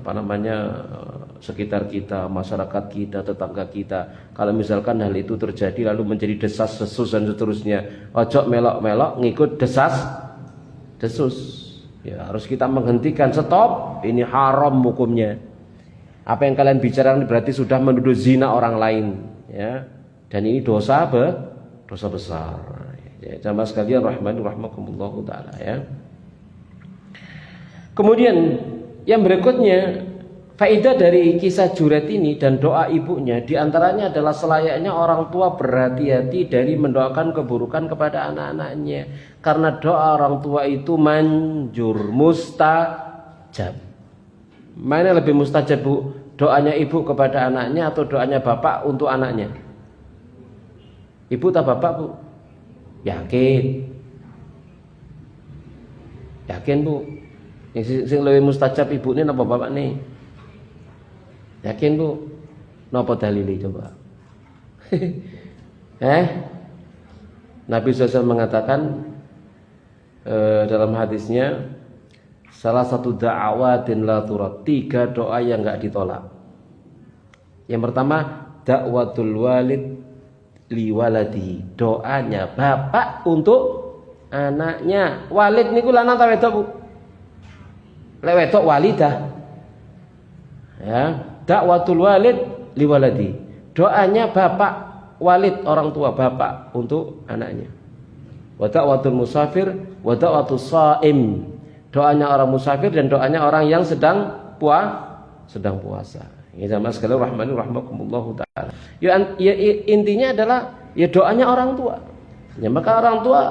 sekitar kita, masyarakat kita, tetangga kita. Kalau misalkan hal itu terjadi lalu menjadi desas-desus dan seterusnya, ojo melok-melok ngikut desas-desus. Ya, harus kita menghentikan, stop, ini haram hukumnya. Apa yang kalian bicarakan berarti sudah menuduh zina orang lain, ya. Dan ini dosa besar. Ya, jamaah sekalian rahimakumullah taala, ya. Kemudian yang berikutnya, faedah dari kisah Juret ini dan doa ibunya diantaranya adalah selayaknya orang tua berhati-hati dari mendoakan keburukan kepada anak-anaknya. Karena doa orang tua itu manjur, mustajab. Mana lebih mustajab, Bu? Doanya ibu kepada anaknya atau doanya bapak untuk anaknya? Ibu atau bapak, Bu? Yakin? Yakin, Bu? Yang lebih mustajab ibu ini apa bapak nih? Yakin, Bu? Napa dalile coba? Nabi SAW mengatakan dalam hadisnya, salah satu da'awatin la turad, 3 doa yang enggak ditolak. Yang pertama, da'watul walid li waladihi, doanya bapak untuk anaknya. Walid niku lanang ta wedok, Bu? Lek wedok walidah. Ya, da'watul walid li waladihi, doanya bapak walid, orang tua bapak untuk anaknya. Wa da'watul musafir wa da'watus shaim, doanya orang musafir dan doanya orang yang sedang puasa. Ini sama sekali rahimakumullah taala. Ya, intinya adalah ya doanya orang tua. Ya, maka orang tua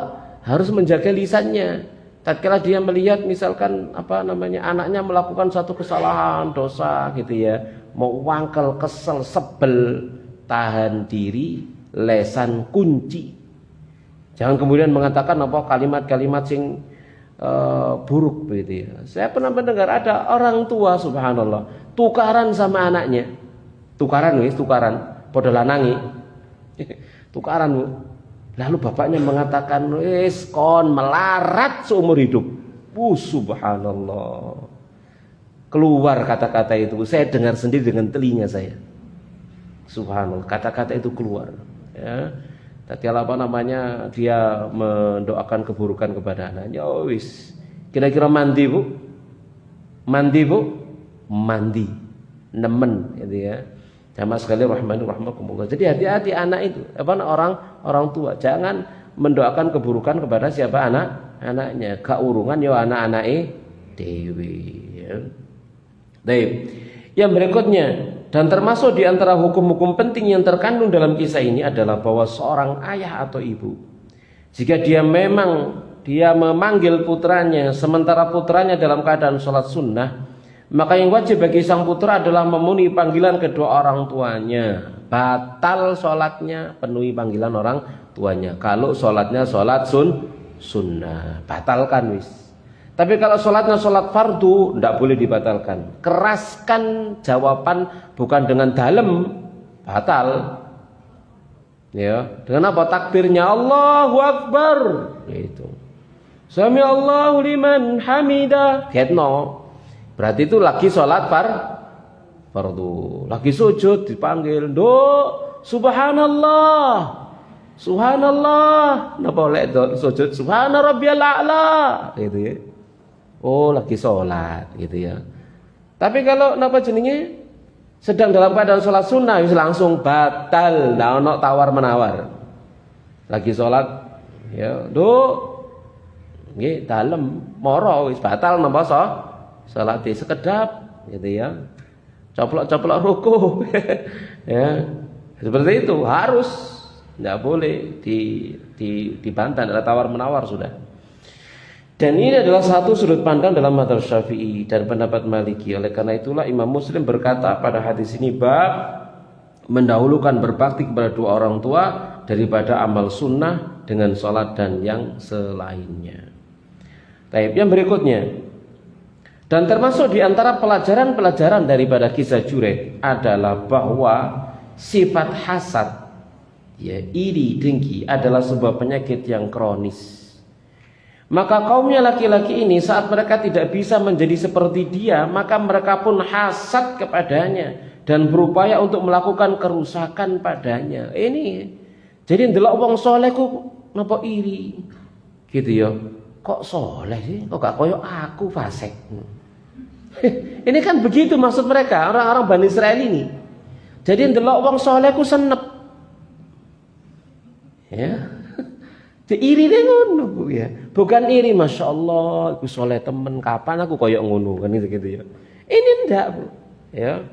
harus menjaga lisannya. Tatkala dia melihat misalkan anaknya melakukan satu kesalahan, dosa gitu ya, mau wangkel, kesel, sebel, tahan diri, lesan kunci. Jangan kemudian mengatakan kalimat-kalimat sing buruk begitu ya. Saya pernah mendengar ada orang tua, subhanallah, tukaran sama anaknya. Tukaran, padha lanangi. Tukaran, Bu. Lalu bapaknya mengatakan, "Wis kon melarat seumur hidup." Subhanallah. Keluar kata-kata itu. Saya dengar sendiri dengan telinga saya. Subhanallah, kata-kata itu keluar, ya. Tatkala dia mendoakan keburukan kepada anaknya, wis. Kira-kira mandi, Bu? Mandi. Nemen gitu ya. Jamaah sekalian rahimakumullah. Jadi hati-hati anak itu, orang tua. Jangan mendoakan keburukan kepada siapa anaknya. Kaurungan ya anak-anake dewe, ya. Baik. Yang berikutnya Dan termasuk di antara hukum-hukum penting yang terkandung dalam kisah ini adalah bahwa seorang ayah atau ibu, jika dia memanggil putranya sementara putranya dalam keadaan sholat sunnah, maka yang wajib bagi sang putra adalah memenuhi panggilan kedua orang tuanya. Batal sholatnya, penuhi panggilan orang tuanya. Kalau sholatnya sholat sunnah, batalkan wis. Tapi kalau sholatnya sholat fardu, tidak boleh dibatalkan. Keraskan jawaban bukan dengan dalem, batal. Ya, dengan apa? Takbirnya Allahu Akbar. Itu. Sami Allahu liman hamidah. Ketno. Berarti itu lagi sholat fardu. Lagi sujud dipanggil, "Do, subhanallah. Subhanallah." Napa lek sujud subhana rabbiyal a'la gitu ya. Oh, lagi sholat gitu ya. Tapi kalau napa jenenge sedang dalam keadaan sholat sunnah, langsung batal, ndak ono tawar menawar. Lagi sholat ya, "Do, nggih dalem moro wis batal napa sholat sekedap gitu ya. Coplok-coplok ruku." Ya. Seperti itu harus, tidak boleh dibantah, ada tawar menawar sudah. Dan ini adalah satu sudut pandang dalam mazhab Syafi'i dan pendapat Maliki. Oleh karena itulah Imam Muslim berkata pada hadis ini, bab mendahulukan berbakti kepada dua orang tua daripada amal sunnah dengan sholat dan yang selainnya. Taib yang berikutnya, dan termasuk di antara pelajaran-pelajaran daripada kisah Jurayj adalah bahwa sifat hasad, ya, iri dengki adalah sebuah penyakit yang kronis. Maka kaumnya laki-laki ini saat mereka tidak bisa menjadi seperti dia, maka mereka pun hasad kepadanya dan berupaya untuk melakukan kerusakan padanya. Ini jadi ndelok wong soleh ku napa iri gitu ya. Kok soleh sih? Kok gak koyo aku fasik? Ini kan begitu maksud mereka, orang-orang Bani Israel ini. Jadi ndelok wong soleh ku senep. Ya. Iri deh ngono Bu ya. Bukan iri, Masya Allah, aku soleh temen, kapan aku koyok ngono kan gitu ya. Ini enggak Bu. Ya.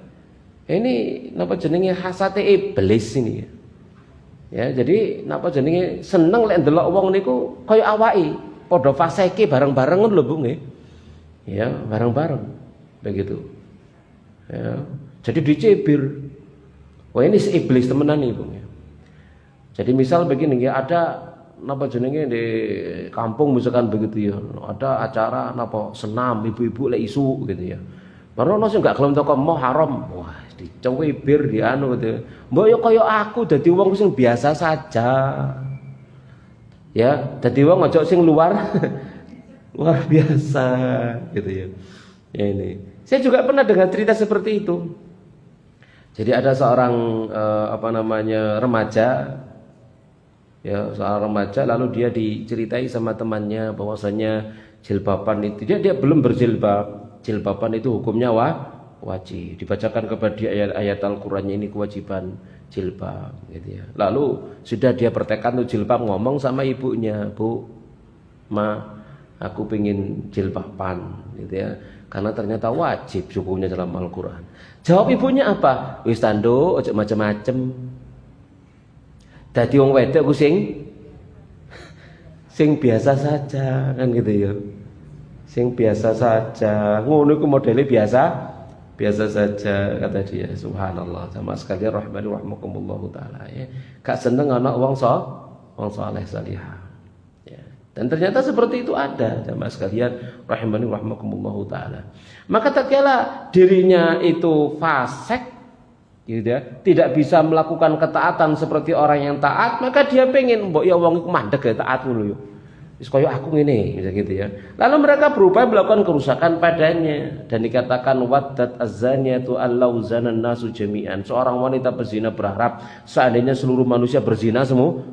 Ini napa jenenge hasate iblis ini ya. Ya, jadi napa jenenge seneng lek ndelok wong niku koyo awake, padha fasike bareng-bareng ngono lho Bu nggih. Ya, bareng-bareng. Begitu. Ya. Jadi dicibir. Wah, ini si iblis temenan nih Bu ya. Jadi misal begini ya, ada napa jenenge di kampung misalkan begitu ya, ada acara napa senam ibu-ibu lek isu gitu ya. Baru ono sing gak gelem teko mau haram. Wah, dicewibir di anu gitu. Mbok yo kaya aku dadi wong sing biasa saja. Ya, dadi wong aja sing luar biasa gitu ya. Ya ini. Saya juga pernah dengar cerita seperti itu. Jadi ada seorang remaja, ya seorang remaja, lalu dia diceritai sama temannya bahwasanya jilbaban itu dia belum berjilbab. Jilbaban itu hukumnya wajib. Dibacakan kepada dia ayat-ayat Al-Qur'annya, ini kewajiban jilbab gitu ya. Lalu sudah dia bertekad untuk jilbab, ngomong sama ibunya, "Bu, Ma, aku pengen jilbaban," gitu ya. Karena ternyata wajib hukumnya dalam Al-Qur'an. Jawab ibunya apa? "Wis tando, ojo macem-macem. Dadi wong wedok ku sing biasa saja," kan gitu ya. Sing biasa saja. Ngono iku modele biasa saja kata dia. Subhanallah. Sama sekali rahmani rahmakumullah taala ya. Gak seneng ana wong saleh salihah. Ya. Dan ternyata seperti itu ada, jamaah sekalian rahimani rahmakumullah taala. Maka tatkala dirinya itu fasik gitu ya, tidak bisa melakukan ketaatan seperti orang yang taat, maka dia pengen mbok ya wong iku mandeg ya taat ngono yo. Wis koyo aku ngene gitu ya. Lalu mereka berupaya melakukan kerusakan padanya dan dikatakan waddat az-zaniyatu allau zanan nasu jami'an. Seorang wanita berzina berharap seandainya seluruh manusia berzina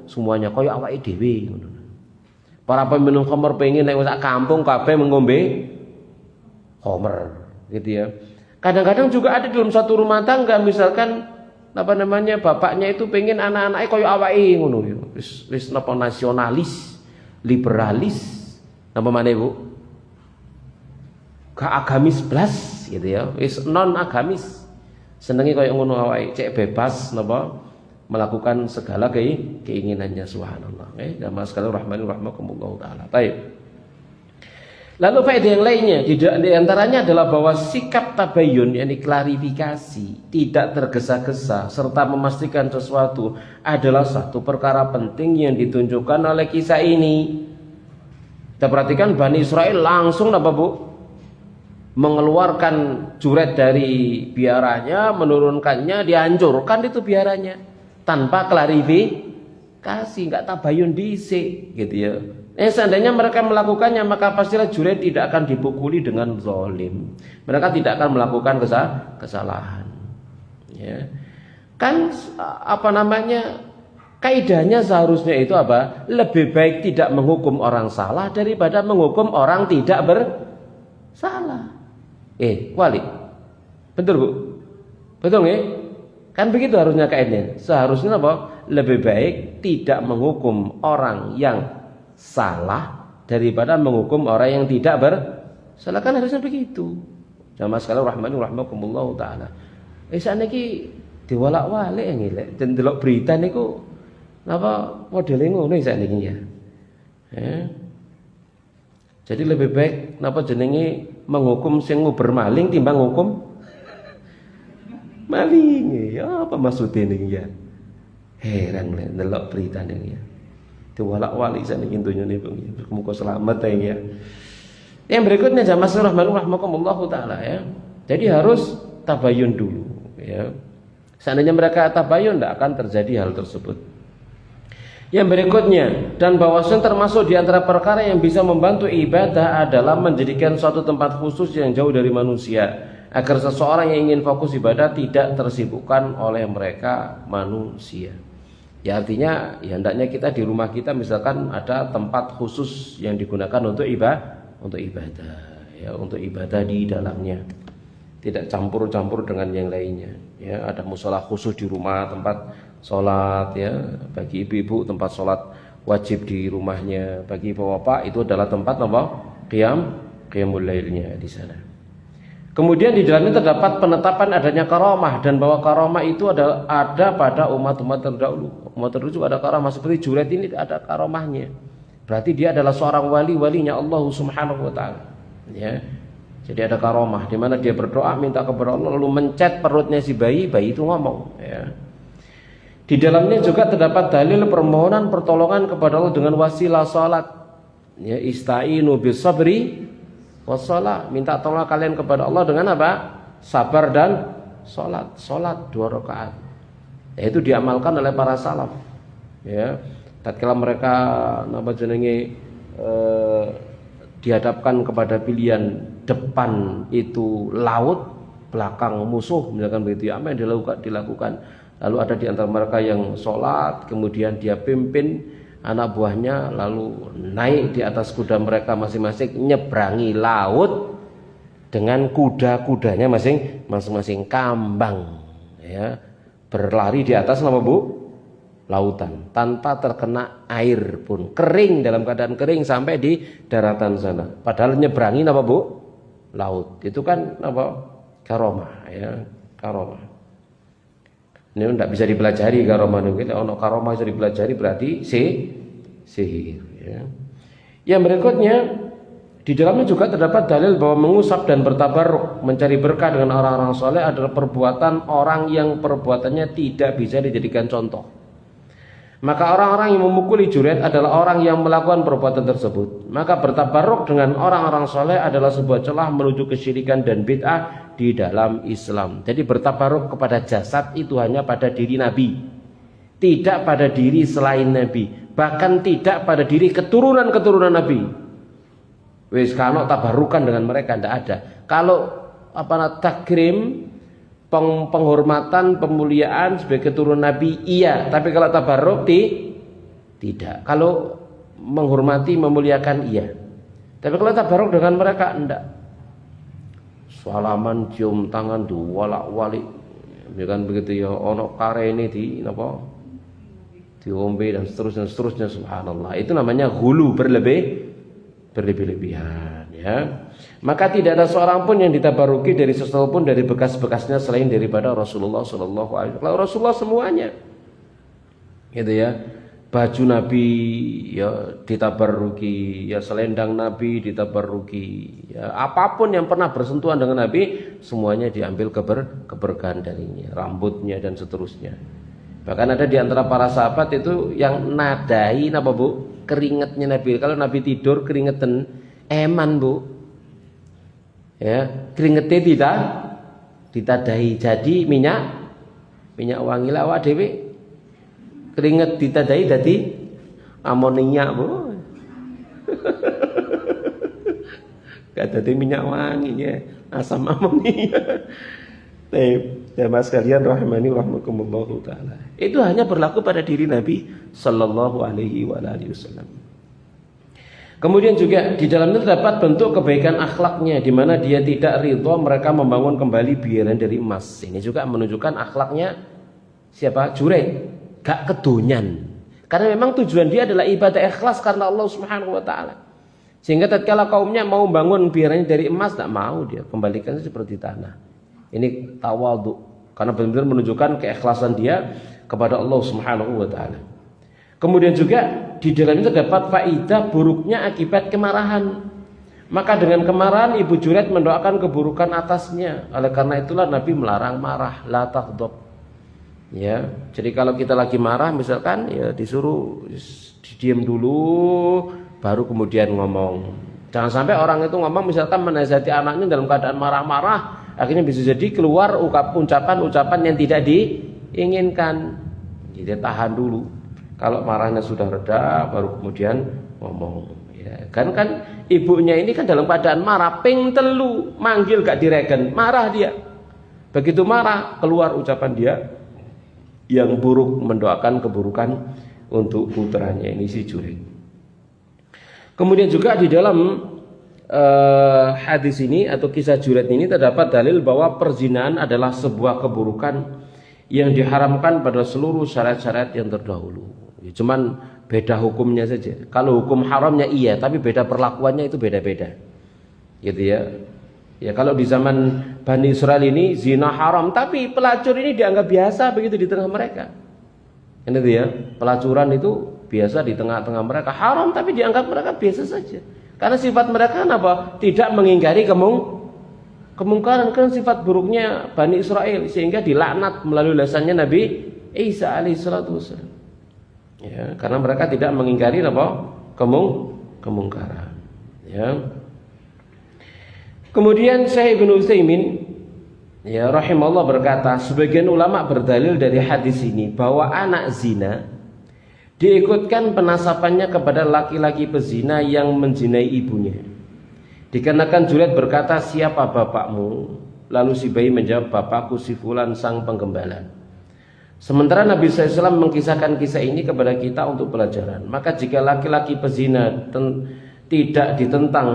semuanya koyo awake dhewe ngono. Para peminum khamr pengen nek sak kampung kabeh mengombe khamr gitu ya. Kadang-kadang juga ada dalam satu rumah tangga, misalkan bapaknya itu pengen anak-anaknya koyo awake ngono ya. Wis napa nasionalis, liberalis, napa maneh Bu? Gak agamis blas gitu ya. Wis non agamis. Senengi kaya ngono awake, cek bebas napa melakukan segala keinginannya, subhanallah. Jamaah sekalian rahmani rahimakumullah taala. Baik. Lalu faedah yang lainnya di antaranya adalah bahwa sikap tabayun, yakni klarifikasi, tidak tergesa-gesa serta memastikan sesuatu adalah satu perkara penting yang ditunjukkan oleh kisah ini. Kita perhatikan Bani Israel langsung apa Bu? Mengeluarkan juret dari biaranya, menurunkannya, dihancurkan itu biaranya tanpa klarifikasi, nggak tabayun dhisik gitu ya. Seandainya mereka melakukannya maka pastilah juret tidak akan dipukuli dengan zalim. Mereka tidak akan melakukan kesalahan. Ya. Kan apa namanya? Kaidahnya seharusnya itu apa? Lebih baik tidak menghukum orang salah daripada menghukum orang tidak bersalah. Wali. Betul Bu? Betul nggih? Kan begitu harusnya kaidahnya. Seharusnya apa? Lebih baik tidak menghukum orang yang salah daripada menghukum orang yang tidak bersalah, kan harusnya begitu. Jamaah sekalian rahmani rahimakumullah taala. Saniki diwalak-walik ngilek den delok berita niku napa modele ngono saniki ya. Jadi lebih baik napa jenenge menghukum sing nguber maling timbang hukum maling. Ya apa maksudnya niki ya? Heran lek delok berita niki ya. Walak-walik saniki dunya niku muga selamat ya. Yang berikutnya jamaah rahimakumullah taala ya. Jadi harus tabayun dulu ya. Seandainya mereka tabayun tidak akan terjadi hal tersebut. Yang berikutnya, dan bahwasanya termasuk di antara perkara yang bisa membantu ibadah adalah menjadikan suatu tempat khusus yang jauh dari manusia agar seseorang yang ingin fokus ibadah tidak tersibukkan oleh mereka manusia. Ya artinya ya hendaknya kita di rumah kita misalkan ada tempat khusus yang digunakan untuk ibadah ya, untuk ibadah di dalamnya. Tidak campur-campur dengan yang lainnya. Ya, ada mushola khusus di rumah, tempat sholat ya, bagi ibu-ibu tempat sholat wajib di rumahnya, bagi bapak itu adalah tempat apa? Qiyamul lailnya di sana. Kemudian di dalamnya terdapat penetapan adanya karamah dan bahwa karamah itu ada pada umat-umat terdahulu. Umat terdahulu juga ada karamah seperti juret ini ada karamahnya. Berarti dia adalah seorang walinya Allah Subhanahu wa taala. Ya. Jadi ada karamah di mana dia berdoa minta kepada Allah lalu mencet perutnya si bayi itu ngomong ya. Di dalamnya juga terdapat dalil permohonan pertolongan kepada Allah dengan wasilah salat. Ya, istainu bis sabri wassalah, minta tolong kalian kepada Allah dengan apa? Sabar dan salat 2 rakaat. Ya, itu diamalkan oleh para salaf. Ya, tatkala mereka dihadapkan kepada pilihan depan itu laut, belakang musuh, misalkan begitu ya, apa yang dilakukan? Lalu ada di antara mereka yang salat, kemudian dia pimpin anak buahnya lalu naik di atas kuda mereka masing-masing nyebrangi laut dengan kuda-kudanya masing-masing kambang ya, berlari di atas nama Bu lautan tanpa terkena air pun, kering, dalam keadaan kering sampai di daratan sana, padahal nyebrangi nama Bu laut. Itu kan apa? Karomah ya, karomah. Ini tidak bisa dipelajari karomah itu. Kalau karomah bisa dipelajari berarti sihir. Ya. Yang berikutnya di dalamnya juga terdapat dalil bahwa mengusap dan bertabarruk mencari berkah dengan orang-orang soleh adalah perbuatan orang yang perbuatannya tidak bisa dijadikan contoh. Maka orang-orang yang memukuli juret adalah orang yang melakukan perbuatan tersebut. Maka bertabarruk dengan orang-orang soleh adalah sebuah celah menuju kesyirikan dan bid'ah di dalam Islam. Jadi bertabarruk kepada jasad itu hanya pada diri Nabi, tidak pada diri selain Nabi, bahkan tidak pada diri keturunan Nabi. Wis kano tabarukan dengan mereka tidak ada. Kalau takrim, penghormatan, pemuliaan sebagai keturunan Nabi iya, tapi kalau tabarruk tidak. Kalau menghormati, memuliakan iya, tapi kalau tabarruk dengan mereka enggak. Salaman, cium tangan, diwalak-walik, kan begitu ya, ono kare ini diombe dan seterusnya subhanallah. Itu namanya ghulu, berlebihan Ya. Maka tidak ada seorang pun yang ditabaruki dari sesuatu pun dari bekas-bekasnya selain daripada Rasulullah sallallahu alaihi wasallam. Rasulullah semuanya. Gitu ya. Baju Nabi ya ditabaruki, ya selendang Nabi ditabaruki, ya apapun yang pernah bersentuhan dengan Nabi semuanya diambil keberkahan darinya, rambutnya dan seterusnya. Bahkan ada di antara para sahabat itu yang nadai apa Bu? Keringatnya Nabi. Kalau Nabi tidur keringetan eman Bu. Ya, keringetnya tidak ditadahi jadi minyak wangi lah awak dhewe. Keringet ditadai dadi amonia Bu. Gak dadi minyak wangi ya, asam amonia. Mas kalian rahimani rahmakumullahu taala. Itu hanya berlaku pada diri Nabi sallallahu alaihi wasallam. Kemudian juga di dalamnya terdapat bentuk kebaikan akhlaknya di mana dia tidak ridha mereka membangun kembali biaran dari emas. Ini juga menunjukkan akhlaknya siapa? Jurayj. Gak kedonyan. Karena memang tujuan dia adalah ibadah ikhlas karena Allah Subhanahu wa taala. Sehingga tatkala kaumnya mau bangun biarannya dari emas, tak mau dia, kembalikan seperti tanah. Ini tawadhu karena benar-benar menunjukkan keikhlasan dia kepada Allah Subhanahu wa taala. Kemudian juga di dalamnya terdapat faidah buruknya akibat kemarahan. Maka dengan kemarahan Ibu Jurayj mendoakan keburukan atasnya. Oleh karena itulah Nabi melarang marah, la taghdab. Ya, jadi kalau kita lagi marah misalkan ya disuruh diam dulu baru kemudian ngomong. Jangan sampai orang itu ngomong misalkan menasihati anaknya dalam keadaan marah-marah, akhirnya bisa jadi keluar ucapan-ucapan yang tidak diinginkan. Jadi tahan dulu. Kalau marahnya sudah reda baru kemudian ngomong. Ya, kan ibunya ini kan dalam keadaan marah, ping telu manggil gak diregen, marah dia. Begitu marah keluar ucapan dia yang buruk, mendoakan keburukan untuk putranya ini si Jurayj. Kemudian juga di dalam hadis ini atau kisah Jurayj ini terdapat dalil bahwa perzinahan adalah sebuah keburukan yang diharamkan pada seluruh syariat-syariat yang terdahulu. Ya, cuman beda hukumnya saja. Kalau hukum haramnya iya, tapi beda perlakuannya itu beda-beda. Gitu ya. Ya kalau di zaman Bani Israel ini zina haram, tapi pelacur ini dianggap biasa begitu di tengah mereka. Ini tuh ya, pelacuran itu biasa di tengah-tengah mereka, haram tapi dianggap mereka biasa saja. Karena sifat mereka kan apa? Tidak mengingkari kemungkaran, kan sifat buruknya Bani Israel sehingga dilaknat melalui lisannya Nabi Isa alaihissalatu wassalam. Ya, karena mereka tidak mengingkari apa? Kemungkaran. Ya. Kemudian Syekh Ibnu Utsaimin ya rahimallahu berkata, sebagian ulama berdalil dari hadis ini bahwa anak zina diikutkan penasapannya kepada laki-laki pezina yang menzinai ibunya. Dikarenakan Jurayj berkata, siapa bapakmu? Lalu si bayi menjawab, bapakku si fulan sang penggembala. Sementara Nabi SAW mengkisahkan kisah ini kepada kita untuk pelajaran. Maka jika laki-laki pezina tidak ditentang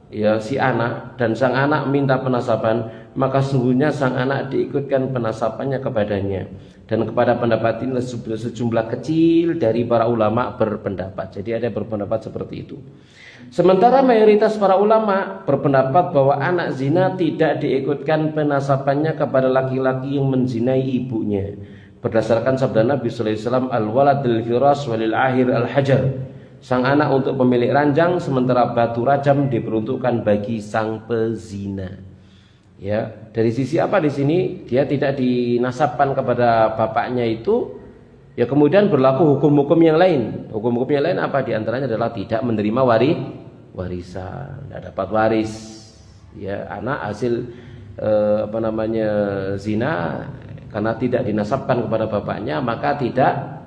ya si anak dan sang anak minta penasapan, maka sungguhnya sang anak diikutkan penasapannya kepadanya. Dan kepada pendapat ini sejumlah kecil dari para ulama berpendapat. Jadi ada yang berpendapat seperti itu. Sementara mayoritas para ulama berpendapat bahwa anak zina tidak diikutkan penasapannya kepada laki-laki yang menzinai ibunya. Berdasarkan sabda Nabi sallallahu alaihi wasallam, al-walad lil firas walil ahir al-hajar. Sang anak untuk pemilik ranjang, sementara batu rajam diperuntukkan bagi sang pezina. Ya, dari sisi apa di sini? Dia tidak dinasabkan kepada bapaknya itu, ya kemudian berlaku hukum-hukum yang lain. Hukum-hukum yang lain apa? Di antaranya adalah tidak menerima warisan, tidak dapat waris. Ya, anak hasil zina karena tidak dinasabkan kepada bapaknya, maka tidak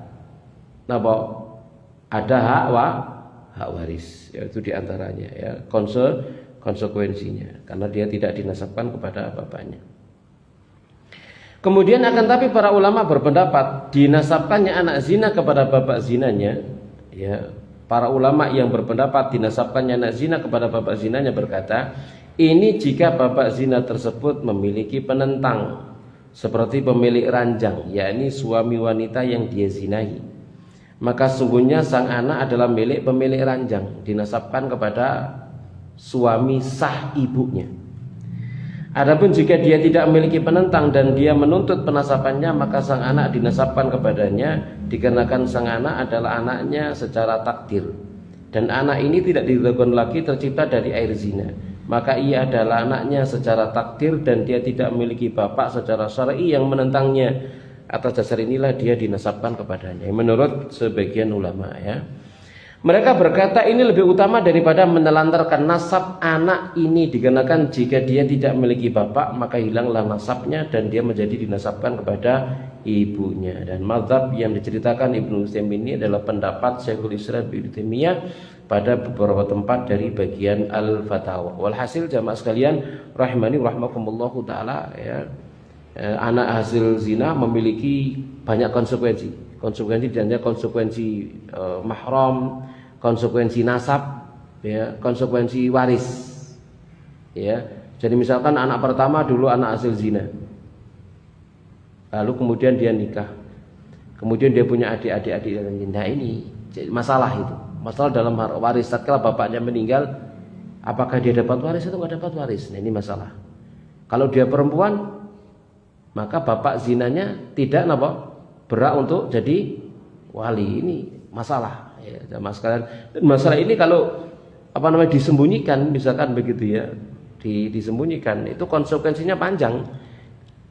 ada hak waris. Ya, itu diantaranya ya konsekuensinya karena dia tidak dinasabkan kepada bapaknya. Kemudian akan tapi para ulama berpendapat dinasabkannya anak zina kepada bapak zinanya, ya, para ulama yang berpendapat dinasabkannya anak zina kepada bapak zinanya berkata, ini jika bapak zina tersebut memiliki penentang seperti pemilik ranjang, yakni suami wanita yang dia zinahi, maka sungguhnya sang anak adalah milik pemilik ranjang, dinasabkan kepada suami sah ibunya. Adapun jika dia tidak memiliki penentang dan dia menuntut penasapannya, maka sang anak dinasabkan kepadanya dikarenakan sang anak adalah anaknya secara takdir. Dan anak ini tidak diragukan lagi tercipta dari air zina. Maka ia adalah anaknya secara takdir dan dia tidak memiliki bapak secara syar'i yang menentangnya. Atas dasar inilah dia dinasabkan kepadanya. Menurut sebagian ulama ya. Mereka berkata ini lebih utama daripada menelantarkan nasab anak ini dikarenakan jika dia tidak memiliki bapak maka hilanglah nasabnya dan dia menjadi dinasabkan kepada ibunya. Dan mazhab yang diceritakan Ibnu Utsaimin ini adalah pendapat Syekhul Islam Ibnu Taimiyah pada beberapa tempat dari bagian Al-Fatawa. Walhasil jamaah sekalian rahimani rahmakumullahu taala ya, anak hasil zina memiliki banyak konsekuensi. Konsekuensi mahram, konsekuensi nasab, ya, konsekuensi waris. Ya. Jadi misalkan anak pertama dulu anak hasil zina. Lalu kemudian dia nikah. Kemudian dia punya adik-adik. Nah ini masalah itu. Masalah dalam waris. Tatkala bapaknya meninggal, apakah dia dapat waris atau tidak dapat waris? Nah ini masalah. Kalau dia perempuan, maka bapak zinanya tidak berhak untuk jadi wali. Ini masalah ya jamaah sekalian. Dan masalah ini kalau disembunyikan misalkan begitu ya, disembunyikan itu konsekuensinya panjang.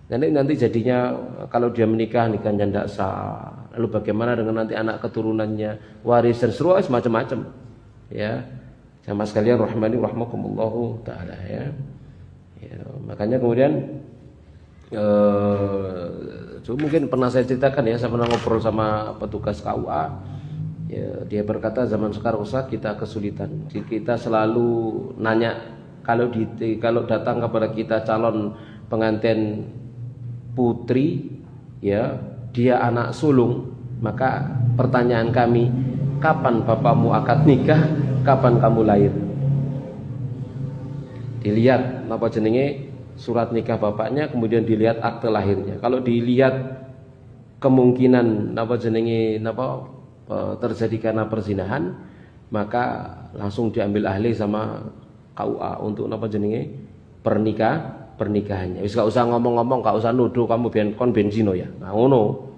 Nanti jadinya kalau dia menikah tidak sah. Lalu bagaimana dengan nanti anak keturunannya, waris dan seterusnya macam-macam. Ya. Jamaah sekalian rahimani rahmakumullahu taala ya. Ya, makanya kemudian mungkin pernah saya ceritakan ya, saya pernah ngobrol sama petugas KUA ya, dia berkata zaman sekarang Ustaz kita kesulitan, kita selalu nanya kalau datang kepada kita calon pengantin putri ya, dia anak sulung, maka pertanyaan kami, kapan bapakmu akad nikah, kapan kamu lahir? Dilihat surat nikah bapaknya, kemudian dilihat akte lahirnya. Kalau dilihat kemungkinan terjadi karena perzinahan, maka langsung diambil ahli sama KUA untuk pernikahannya. Wis gak usah ngomong-ngomong, gak usah nuduh kamu ben zina ya. Nah, ngono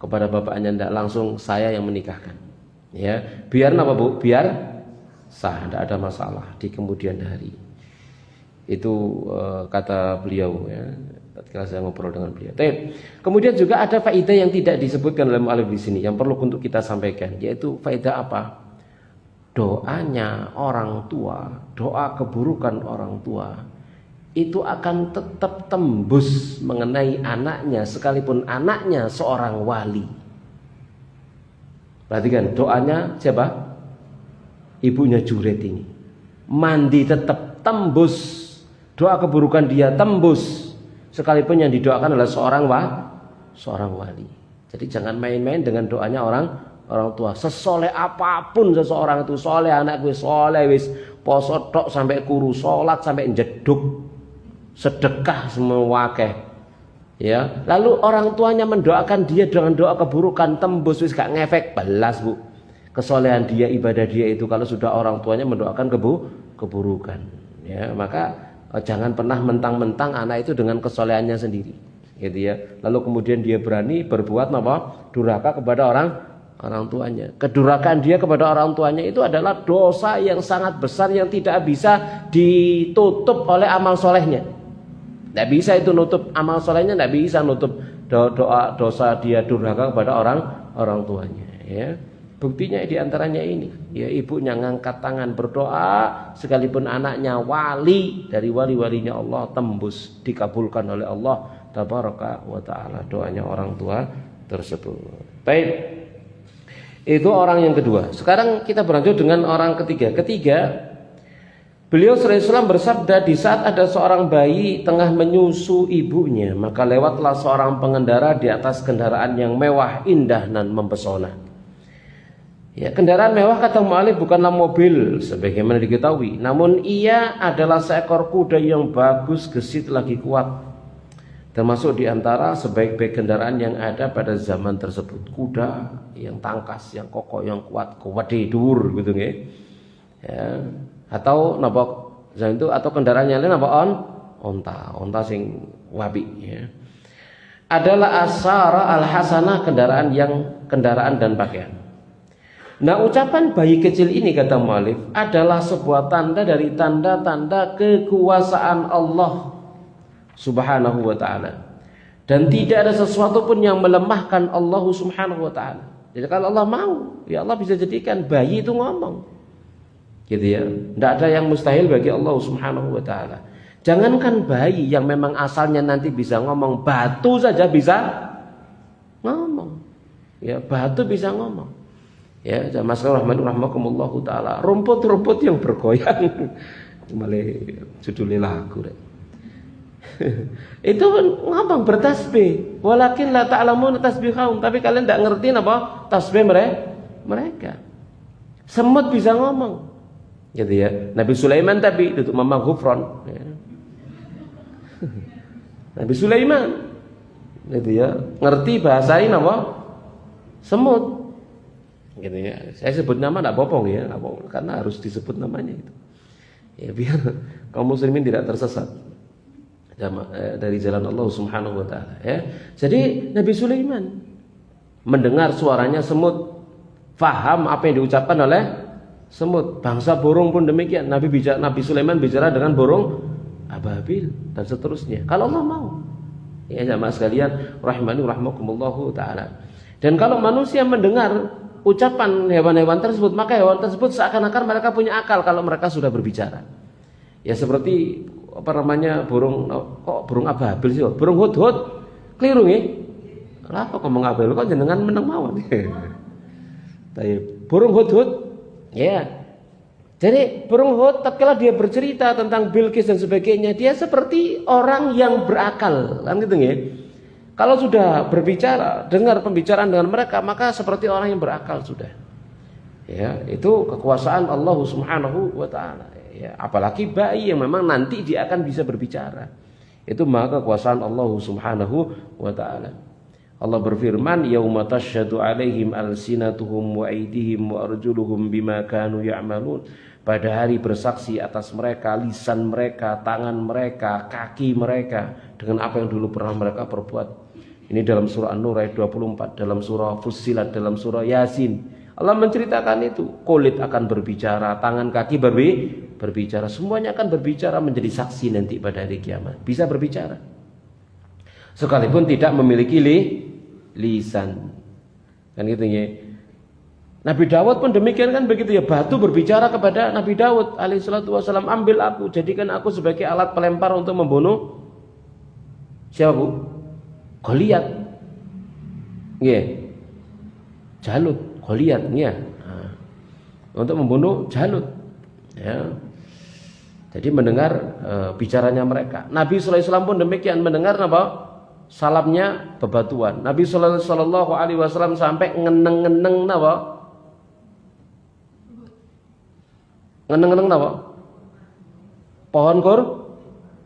kepada bapaknya ndak, langsung saya yang menikahkan. Ya, biar Bu? Biar sah, tidak ada masalah di kemudian hari. Itu kata beliau ya, ketika saya ngobrol dengan beliau. Kemudian juga ada faedah yang tidak disebutkan dalam mu'allif di sini yang perlu untuk kita sampaikan, yaitu faedah apa? Doanya orang tua, doa keburukan orang tua itu akan tetap tembus mengenai anaknya sekalipun anaknya seorang wali. Perhatikan doanya siapa? Ibunya Juret ini. Mandi tetap tembus. Doa keburukan dia tembus sekalipun yang didoakan adalah seorang wali. Jadi jangan main-main dengan doanya orang tua. Sesoleh apapun seseorang itu, soleh anak gue soleh wis poso tok sampai kuru, salat sampai jeduk, sedekah semua wakeh. Ya, lalu orang tuanya mendoakan dia dengan doa keburukan tembus wis gak ngefek belas Bu. Kesolehan dia, ibadah dia itu kalau sudah orang tuanya mendoakan keburukan. Ya, maka jangan pernah mentang-mentang anak itu dengan kesolehannya sendiri, gitu ya. Lalu kemudian dia berani berbuat durhaka kepada orang tuanya. Kedurhakaan dia kepada orang tuanya itu adalah dosa yang sangat besar yang tidak bisa ditutup oleh amal solehnya. Tidak bisa itu nutup amal solehnya, tidak bisa nutup dosa dia durhaka kepada orang tuanya. Ya. Buktinya diantaranya ini, ya ibunya ngangkat tangan berdoa sekalipun anaknya wali dari wali-walinya Allah tembus dikabulkan oleh Allah tabaraka wa taala doanya orang tua tersebut. Baik. Itu orang yang kedua. Sekarang kita berlanjut dengan orang ketiga. Beliau sallallahu alaihi wasallam bersabda, di saat ada seorang bayi tengah menyusu ibunya, maka lewatlah seorang pengendara di atas kendaraan yang mewah, indah dan mempesona. Ya, kendaraan mewah kata mu'allif bukanlah mobil sebagaimana diketahui, namun ia adalah seekor kuda yang bagus, gesit lagi kuat, termasuk diantara sebaik-baik kendaraan yang ada pada zaman tersebut. Kuda yang tangkas, yang kokoh, yang kuat tidur gitu ya. Atau Zam itu atau kendaraan yang lain apa onta sing wapi ya. Adalah asara al-hasanah, kendaraan dan pakaian. Nah, ucapan bayi kecil ini kata mu'allif adalah sebuah tanda dari tanda-tanda kekuasaan Allah Subhanahu wa ta'ala. Dan tidak ada sesuatu pun yang melemahkan Allah Subhanahu wa ta'ala. Jadi kalau Allah mau, ya Allah bisa jadikan bayi itu ngomong. Gitu ya. Tidak ada yang mustahil bagi Allah Subhanahu wa ta'ala. Jangankan bayi yang memang asalnya nanti bisa ngomong, batu saja bisa ngomong. Ya, batu bisa ngomong. Ya, masalah rahmatullah taala. Rumput-rumput yang bergoyang. Malah judulnya lagu deh. Itu ngomong bertasbih. Walakin la ta'lamun tasbihahum, tapi kalian tidak ngerti apa tasbih mereka. Semut bisa ngomong. Gitu ya. Nabi Sulaiman tapi duduk mamang Ghufran ya. Nabi Sulaiman gitu ya, ngerti bahasain apa? Semut. Gitu ya. Saya sebut nama enggak bopong ya, karena harus disebut namanya itu. Ya biar kaum muslimin tidak tersesat dari jalan Allah Subhanahu wa taala ya. Jadi Nabi Sulaiman mendengar suaranya semut, faham apa yang diucapkan oleh semut. Bangsa burung pun demikian. Nabi Sulaiman bicara dengan burung ababil dan seterusnya. Kalau Allah mau. Ya jamaah sekalian, rahimani rahimakumullahu taala. Dan kalau manusia mendengar ucapan hewan-hewan tersebut, maka hewan tersebut seakan-akan mereka punya akal kalau mereka sudah berbicara. Ya seperti apa namanya burung ababil sih? Burung hudhud. Keliru nggih. Lah kok ngomong ababil kok jenengan meneng mawon. Tapi burung hudhud ya. Jadi burung hud tatkala dia bercerita tentang Bilqis dan sebagainya, dia seperti orang yang berakal, kan gitu ya. Kalau sudah berbicara, dengar pembicaraan dengan mereka, maka seperti orang yang berakal sudah. Ya, itu kekuasaan Allah Subhanahu wa taala. Ya, apalagi bayi yang memang nanti dia akan bisa berbicara. Itu maka kekuasaan Allah Subhanahu wa taala. Allah berfirman, "Yauma tasyhadu 'alaihim alsinatuhum wa aydihim wa arjuluhum bima kanu ya'malun." Pada hari bersaksi atas mereka, lisan mereka, tangan mereka, kaki mereka dengan apa yang dulu pernah mereka perbuat. Ini dalam surah An-Nur ayat 24, dalam surah Fussilat, dalam surah Yasin. Allah menceritakan itu. Kulit akan berbicara, tangan kaki berbicara, semuanya akan berbicara menjadi saksi nanti pada hari kiamat. Bisa berbicara. Sekalipun tidak memiliki lisan. Kan gitu ya. Nabi Daud pun demikian kan begitu ya, batu berbicara kepada Nabi Daud alaihissalatu wassalam, ambil aku, jadikan aku sebagai alat pelempar untuk membunuh siapa Bu? Goliat. Nggih. Jalut, Goliat ya. Nah, untuk membunuh Jalut. Ya. Jadi mendengar bicaranya mereka. Nabi sallallahu alaihi wasallam pun demikian mendengar apa? Salamnya bebatuan. Nabi sallallahu alaihi wasallam sampai ngeneng-ngeneng napa? Ngeneng-ngeneng apa?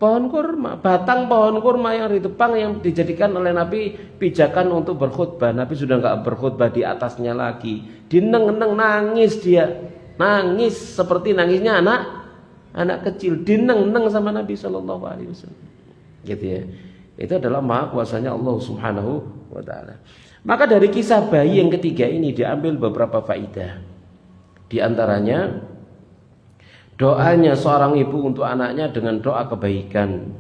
Pohon kurma, batang pohon kurma yang ditebang yang dijadikan oleh Nabi pijakan untuk berkhutbah. Nabi sudah enggak berkhutbah di atasnya lagi. Dineng-neng nangis dia. Nangis seperti nangisnya anak kecil. Dineng-neng sama Nabi sallallahu alaihi wasallam. Gitu ya. Itu adalah maha kuasanya Allah Subhanahu wa taala. Maka dari kisah bayi yang ketiga ini diambil beberapa faedah. Di antaranya doanya seorang ibu untuk anaknya dengan doa kebaikan.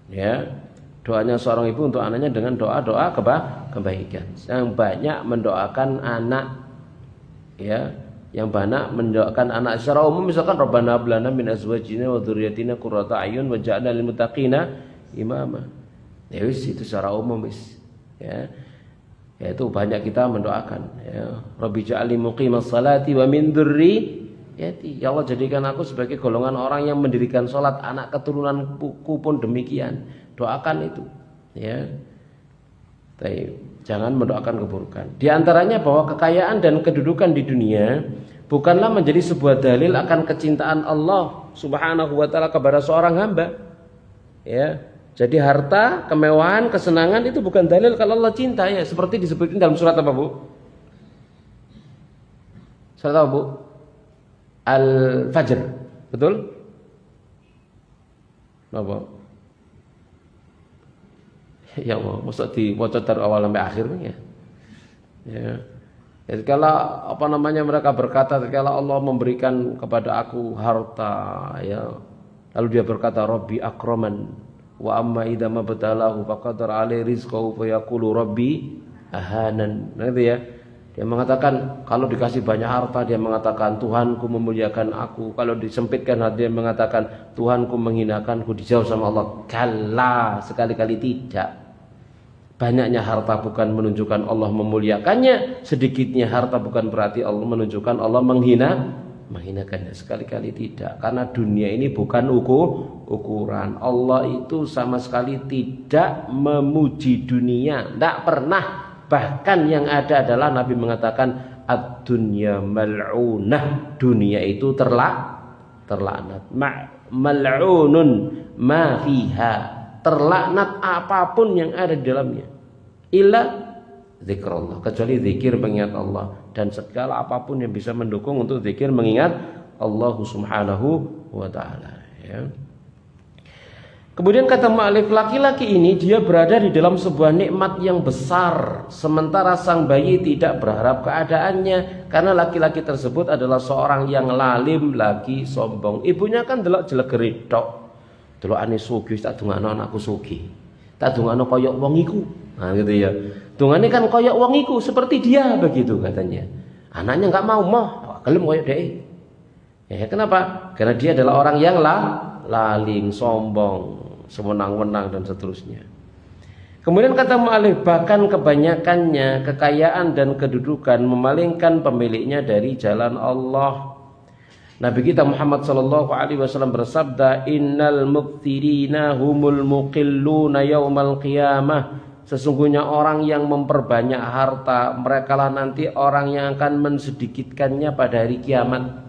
Ya. Doanya seorang ibu untuk anaknya dengan doa-doa kebaikan. Yang banyak mendoakan anak. Ya, yang banyak mendoakan anak secara umum misalkan Rabbana hab lana min azwajina wa dzurriyyatina qurrata a'yun waj'alna lil muttaqina imama. Ya wis itu secara umum wis. Ya. Ya itu banyak kita mendoakan ya. Rabbi ja'alni muqimas salati wa min dzurri ya Allah jadikan aku sebagai golongan orang yang mendirikan sholat, anak keturunanku pun demikian. Doakan itu ya. Tapi jangan mendoakan keburukan. Di antaranya bahwa kekayaan dan kedudukan di dunia bukanlah menjadi sebuah dalil akan kecintaan Allah Subhanahu wa taala kepada seorang hamba. Ya. Jadi harta, kemewahan, kesenangan itu bukan dalil kalau Allah cinta ya, seperti disebutkan dalam surat apa, Bu? Surat apa, Bu? Al-Fajr, betul? Napa? Ya Allah, mesti diwaca dari awal sampai akhir ya. Ya. Jadi kalau mereka berkata kalau Allah memberikan kepada aku harta ya, lalu dia berkata Rabbi akraman wa amma idza mabtalahu faqadara alaihi rizqahu fa yaqulu Rabbi ahanan. Nah itu ya. Dia mengatakan kalau dikasih banyak harta dia mengatakan Tuhanku memuliakan aku. Kalau disempitkan hati dia mengatakan Tuhanku menghinakanku. Dijawab sama Allah, kalla, sekali-kali tidak. Banyaknya harta bukan menunjukkan Allah memuliakannya, sedikitnya harta bukan berarti Allah menunjukkan Allah menghinakannya, sekali-kali tidak. Karena dunia ini bukan ukuran. Allah itu sama sekali tidak memuji dunia, tidak pernah. Bahkan yang ada adalah Nabi mengatakan ad-dunya mal'unah, dunia itu terlaknat. Mal'unun ma fiha, terlaknat apapun yang ada di dalamnya. Illa zikrullah, kecuali zikir mengingat Allah, dan segala apapun yang bisa mendukung untuk zikir mengingat Allah Subhanahu wa taala ya. Kemudian kata mu'allif, laki-laki ini dia berada di dalam sebuah nikmat yang besar, sementara sang bayi tidak berharap keadaannya, karena laki-laki tersebut adalah seorang yang lalim lagi sombong. Ibunya kan delok jelek tok. Delokane sugih tak dungano anakku sugih. Tak dungano koyok wong iku. Nah gitu ya. Dungane kan koyok wong iku seperti dia begitu katanya. Anaknya enggak mau gelem koyok dhek. Ya kenapa? Karena dia adalah orang yang laling, sombong, sewenang-wenang dan seterusnya. Kemudian kata mu'allif, bahkan kebanyakannya kekayaan dan kedudukan memalingkan pemiliknya dari jalan Allah. Nabi kita Muhammad sallallahu alaihi wasallam bersabda, innal muktirina humul muqilluna yaumal qiyamah. Sesungguhnya orang yang memperbanyak harta, merekalah nanti orang yang akan mensedikitkannya pada hari kiamat.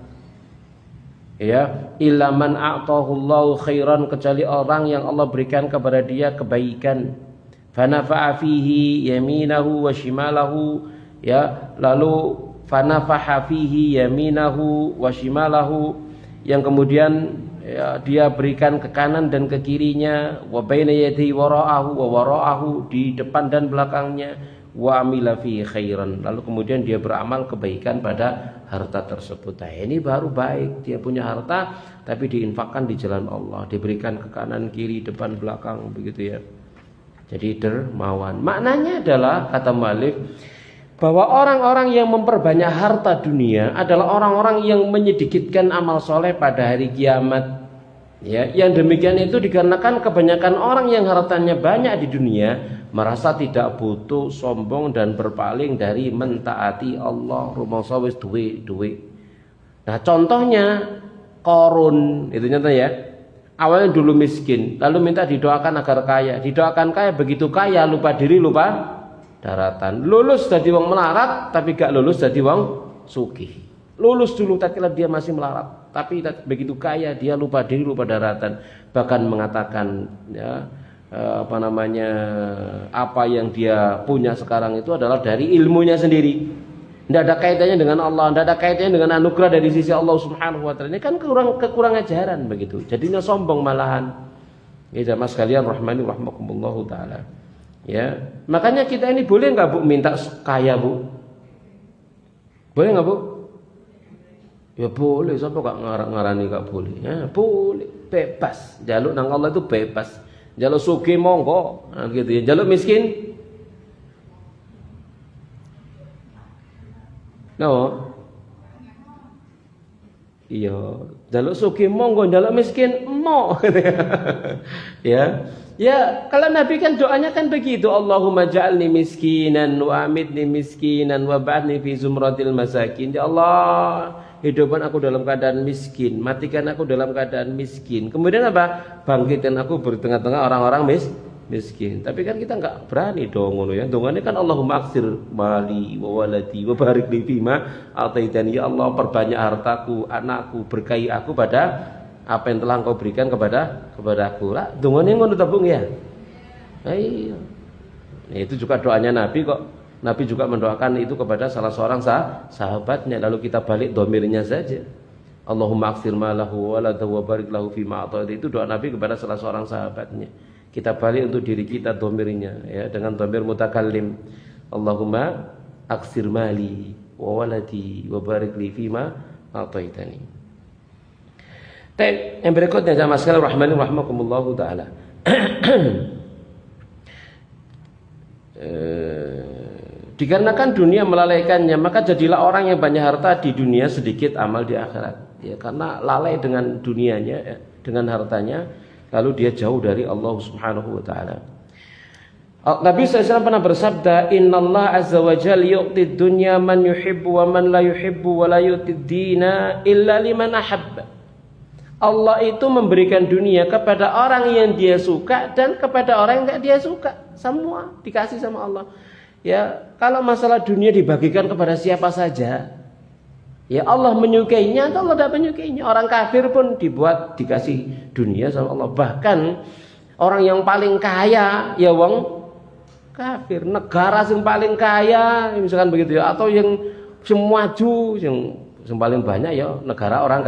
Ya, illa man a'tahullahu khairan, kecuali orang yang Allah berikan kepada dia kebaikan. Fanafa'a fihi yaminahu wa shimalahu, ya, lalu fanafaha fihi yaminahu wa shimalahu, yang kemudian ya, dia berikan ke kanan dan ke kirinya, wa baina yadihi wara'ahu wa wara'ahu, di depan dan belakangnya, wa amila fi khairan, lalu kemudian dia beramal kebaikan pada harta tersebut. Nah, ini baru baik, dia punya harta tapi diinfakkan di jalan Allah, diberikan ke kanan kiri depan belakang begitu ya. Jadi dermawan. Maknanya adalah kata mu'allif bahwa orang-orang yang memperbanyak harta dunia adalah orang-orang yang menyedikitkan amal soleh pada hari kiamat. Ya, yang demikian itu dikarenakan kebanyakan orang yang hartanya banyak di dunia merasa tidak butuh, sombong dan berpaling dari mentaati Allah. Rumangsa wis duwe. Nah, contohnya Qarun itu nyata ya. Awalnya dulu miskin, lalu minta didoakan agar kaya. Didoakan kaya, begitu kaya lupa diri, lupa daratan. Lulus jadi wong melarat tapi gak lulus jadi wong sugih. Lulus dulu tatkala dia masih melarat, tapi begitu kaya dia lupa diri, lupa daratan. Bahkan mengatakan ya, apa yang dia punya sekarang itu adalah dari ilmunya sendiri. Tidak ada kaitannya dengan Allah, tidak ada kaitannya dengan anugerah dari sisi Allah Subhanahu wa taala. Ini kan kekurang ajaran begitu. Jadinya sombong malahan. Ya jamaah sekalian rahmani rahmakumullahu taala. Ya, makanya kita ini boleh nggak Bu minta kaya Bu? Boleh nggak Bu? Ya boleh, siapa gak ngarani gak boleh? Ya boleh, bebas. Jaluk nang Allah itu bebas. Jaluk sugih monggo, nah, gitu ya. Jaluk miskin, no. Iya, jaluk sugih monggo, jaluk miskin mo. Ya. Ya, kalau Nabi kan doanya kan begitu, Allahumma ja'alni miskinan wa amitni miskinan wa ba'athni fi zumratil masakin. Ya Allah, hidupkan aku dalam keadaan miskin, matikan aku dalam keadaan miskin. Kemudian apa? Bangkitkan aku di tengah-tengah orang-orang miskin. Tapi kan kita enggak berani dong ngono ya. Dongane kan Allahumma aksir mali wa waladi wa barik li fima ataitani. Ya Allah, perbanyak hartaku, anakku, berkahi aku pada apa yang telah Engkau berikan kepadaku. Lah, dongane ngono ta Bung ya? Iya. Nah, itu juga doanya Nabi kok. Nabi juga mendoakan itu kepada salah seorang sahabatnya. Lalu kita balik domirnya saja. Allahumma aksir malahu waladahu wa barik lahu fima a'taita. Itu doa Nabi kepada salah seorang sahabatnya. Kita balik untuk diri kita domirnya ya, dengan domir mutakallim. Allahumma aksir mali wa waladi wa barik li fima a'taitani. Yang berikutnya jamaah sekalian rahmani rahimakumullahu taala. Dikarenakan dunia melalaikannya, maka jadilah orang yang banyak harta di dunia, sedikit amal di akhirat. Ya, karena lalai dengan dunianya, ya, dengan hartanya, lalu dia jauh dari Allah Subhanahu wa taala. Nabi SAW pernah bersabda, "Innallaha azza wa jalla yu'ti dunya man yuhibbu wa man la yuhibbu wa la yu'ti dina illa liman ahabba." Allah itu memberikan dunia kepada orang yang dia suka dan kepada orang yang enggak dia suka. Semua dikasih sama Allah. Ya, kalau masalah dunia dibagikan kepada siapa saja, ya Allah menyukainya atau Allah tidak menyukainya. Orang kafir pun dikasih dunia sama Allah. Bahkan orang yang paling kaya ya wong kafir, negara yang paling kaya misalkan begitu ya, atau yang maju yang paling banyak ya negara orang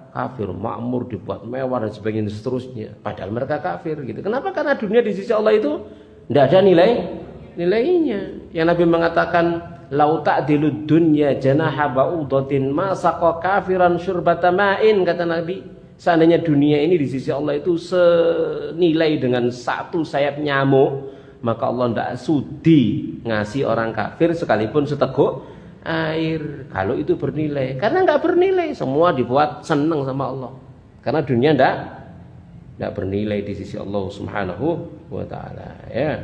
kafir, makmur, dibuat mewah dan sebagainya seterusnya. Padahal mereka kafir gitu. Kenapa? Karena dunia di sisi Allah itu tidak ada nilainya. Yang Nabi mengatakan lau ta'dilud dunya janaha ba'udatin ma saqa kafiran syurbata ma'in, kata Nabi. Seandainya dunia ini di sisi Allah itu senilai dengan satu sayap nyamuk, maka Allah tidak sudi ngasih orang kafir sekalipun seteguk air kalau itu bernilai. Karena nggak bernilai, semua dibuat senang sama Allah. Karena dunia tidak bernilai di sisi Allah Subhanahu wa taala, ya.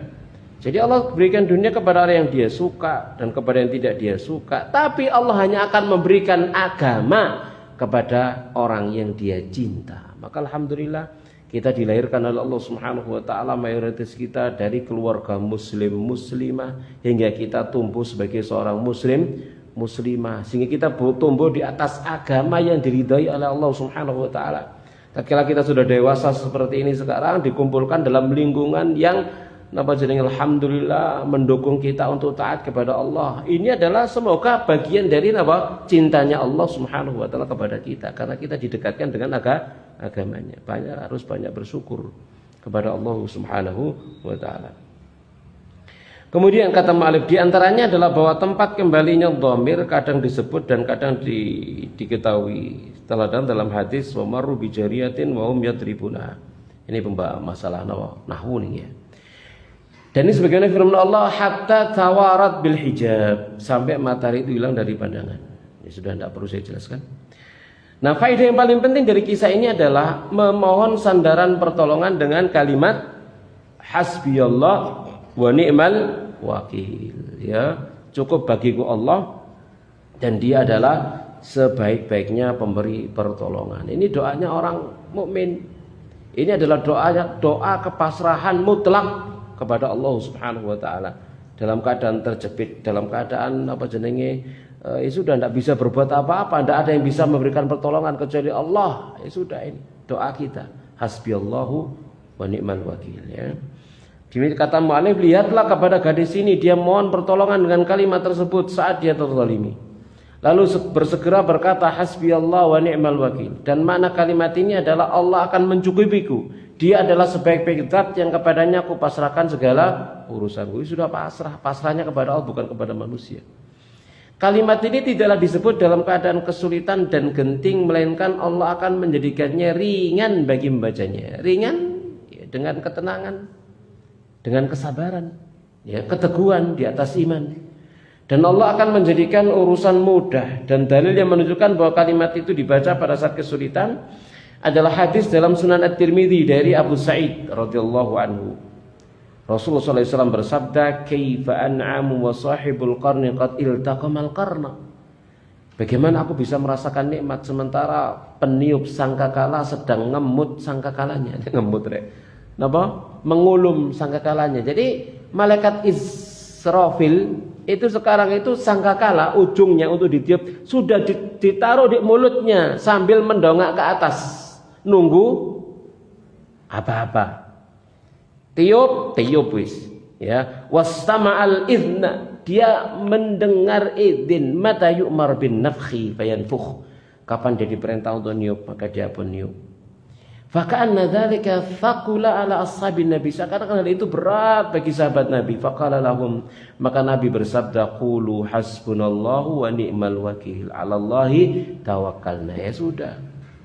Jadi Allah berikan dunia kepada orang yang dia suka dan kepada yang tidak dia suka. Tapi Allah hanya akan memberikan agama kepada orang yang dia cinta. Maka alhamdulillah kita dilahirkan oleh Allah Subhanahu wa taala, mayoritas kita dari keluarga muslim muslimah, hingga kita tumbuh sebagai seorang muslim muslimah, sehingga kita tumbuh di atas agama yang diridhai oleh Allah Subhanahu wa taala. Tatkala kita sudah dewasa seperti ini sekarang, dikumpulkan dalam lingkungan yang alhamdulillah mendukung kita untuk taat kepada Allah. Ini adalah semoga bagian dari cintanya Allah Subhanahu wa taala kepada kita, karena kita didekatkan dengan agamanya. Harus banyak bersyukur kepada Allah Subhanahu wa taala. Kemudian kata mu'allif, di antaranya adalah bahwa tempat kembalinya dhamir kadang disebut dan kadang diketahui. Dalam hadis wa marru bi jariyatin wa hum yadribuna. Ini pembahas masalah nahwu nih ya. Dan ini sebagaimana firman Allah, hatta tawarat bil hijab, sampai matahari itu hilang dari pandangan. Ya sudah, tidak perlu saya jelaskan. Nah, faedah yang paling penting dari kisah ini adalah memohon sandaran pertolongan dengan kalimat hasbiyallah wa ni'mal wakil. Ya, cukup bagiku Allah dan Dia adalah sebaik-baiknya pemberi pertolongan. Ini doanya orang mukmin. Ini adalah doa kepasrahan mutlak kepada Allah Subhanahu wa taala, dalam keadaan terjepit, dalam keadaan sudah tidak bisa berbuat apa-apa, tidak ada yang bisa memberikan pertolongan kecuali Allah. Sudah, ini doa kita, hasbiyallahu wa ni'mal wakil, ya. Kata mu'allif, lihatlah kepada gadis ini, dia mohon pertolongan dengan kalimat tersebut saat dia terzalimi, lalu bersegera berkata hasbiyallahu wa ni'mal wakil. Dan makna kalimat ini adalah Allah akan mencukupiku. Dia adalah sebaik-baik zat yang kepadanya aku pasrahkan segala urusanku. Sudah pasrahnya kepada Allah, bukan kepada manusia. Kalimat ini tidaklah disebut dalam keadaan kesulitan dan genting, melainkan Allah akan menjadikannya ringan bagi membacanya. Ringan ya, dengan ketenangan, dengan kesabaran, ya, keteguhan di atas iman. Dan Allah akan menjadikan urusan mudah. Dan dalil yang menunjukkan bahwa kalimat itu dibaca pada saat kesulitan adalah hadis dalam Sunan At-Tirmidzi dari Abu Sa'id radhiyallahu anhu. Rasulullah SAW bersabda, "Kaifa an'amu wa sahibul qarni qad iltaqamal qarna." Bagaimana aku bisa merasakan nikmat sementara peniup sangkakala sedang ngemut sangkakalanya. Ngemut rek. Napa? Mengulum sangkakalanya. Jadi malaikat Israfil itu sekarang itu sangkakala ujungnya untuk ditiup sudah ditaruh di mulutnya sambil mendongak ke atas. Nunggu apa-apa. Tiup wis, ya. Wastama'al idna, dia mendengar izin, mata yu'mar bin nafkhi fayanfukh, Kapan dia diperintah untuk niup, maka dia pun niup. Faka'anna dzalika thaqula ala ashabin Nabi. Seakan-akan hal itu berat bagi sahabat Nabi. Faqala lahum, maka Nabi bersabda, qulu hasbunallahu wa ni'mal wakil. 'Alallahi tawakkalna. Ya sudah.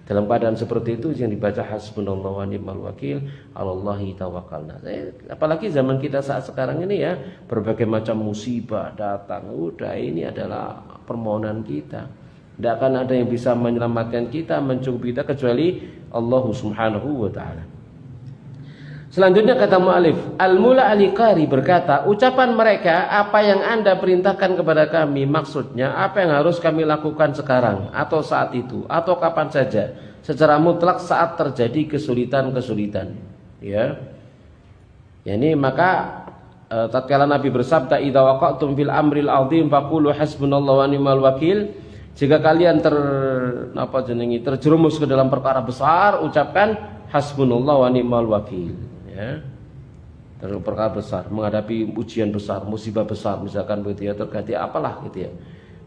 Dalam keadaan seperti itu yang dibaca hasbunallahu wa ni'mal wakil, 'alallahi tawakkalna. Apalagi zaman kita saat sekarang ini ya, berbagai macam musibah datang. Udah, ini adalah permohonan kita. Tidak akan ada yang bisa menyelamatkan kita, mencukupi kita kecuali Allah Subhanahu wa ta'ala. Selanjutnya kata mu'alif, Al-Mula Al-Qari berkata, ucapan mereka, apa yang Anda perintahkan kepada kami, maksudnya apa yang harus kami lakukan sekarang atau saat itu atau kapan saja, secara mutlak saat terjadi kesulitan-kesulitan. Ya. Yani maka tatkala Nabi bersabda, idza waqa'tum fil amril 'azim faqulu hasbunallahu wa ni'mal wakil. Jika kalian terjerumus ke dalam perkara besar, ucapkan hasbunallah wa ni'mal wakil. Ya. Dalam perkara besar, menghadapi ujian besar, musibah besar, misalkan begitu ya, terganti apalah gitu ya.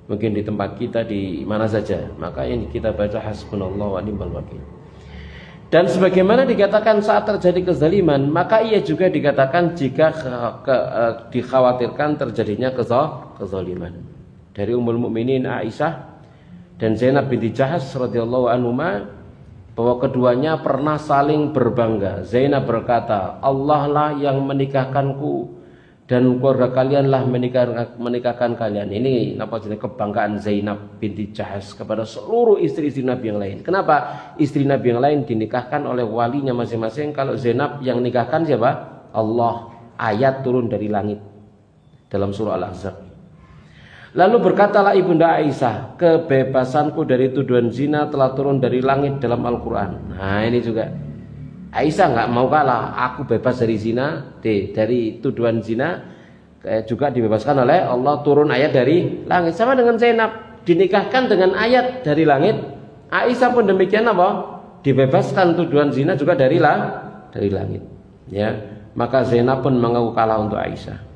Mungkin di tempat kita di mana saja, maka ini kita baca hasbunallah wa ni'mal wakil. Dan sebagaimana dikatakan saat terjadi kezaliman, maka ia juga dikatakan jika dikhawatirkan terjadinya kezaliman. Dari Ummul Mukminin Aisyah dan Zainab binti Jahsh radhiyallahu anhuma bahwa keduanya pernah saling berbangga. Zainab berkata, Allah lah yang menikahkanku dan keluarga kalianlah menikahkan kalian. Ini kebanggaan Zainab binti Jahsh kepada seluruh istri-istri Nabi yang lain. Kenapa istri Nabi yang lain dinikahkan oleh walinya masing-masing? Kalau Zainab yang nikahkan siapa? Allah. Ayat turun dari langit dalam surah Al-Ahzab. Lalu berkatalah Ibunda Aisyah, kebebasanku dari tuduhan zina telah turun dari langit dalam Al-Quran. Nah ini juga Aisyah nggak mau kalah, aku bebas dari zina, dari tuduhan zina, juga dibebaskan oleh Allah, turun ayat dari langit. Sama dengan Zainab, dinikahkan dengan ayat dari langit. Aisyah pun demikian apa? Dibebaskan tuduhan zina juga dari langit. Ya, maka Zainab pun mengaku kalah untuk Aisyah.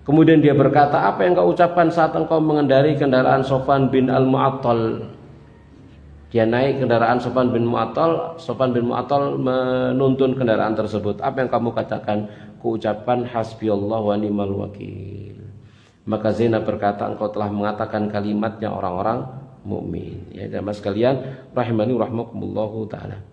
Kemudian dia berkata, apa yang kau ucapkan saat engkau mengendarai kendaraan Sofwan bin Al-Mu'attal? Dia naik kendaraan Sofwan bin Mu'attal. Sofwan bin Mu'attal menuntun kendaraan tersebut. Apa yang kamu katakan? Ku ucapkan hasbiyallah wa ni'mal wakil. Maka Zainab berkata, engkau telah mengatakan kalimatnya orang-orang mukmin. Ya, jamaah sekalian, rahimani rahimakumullahu taala.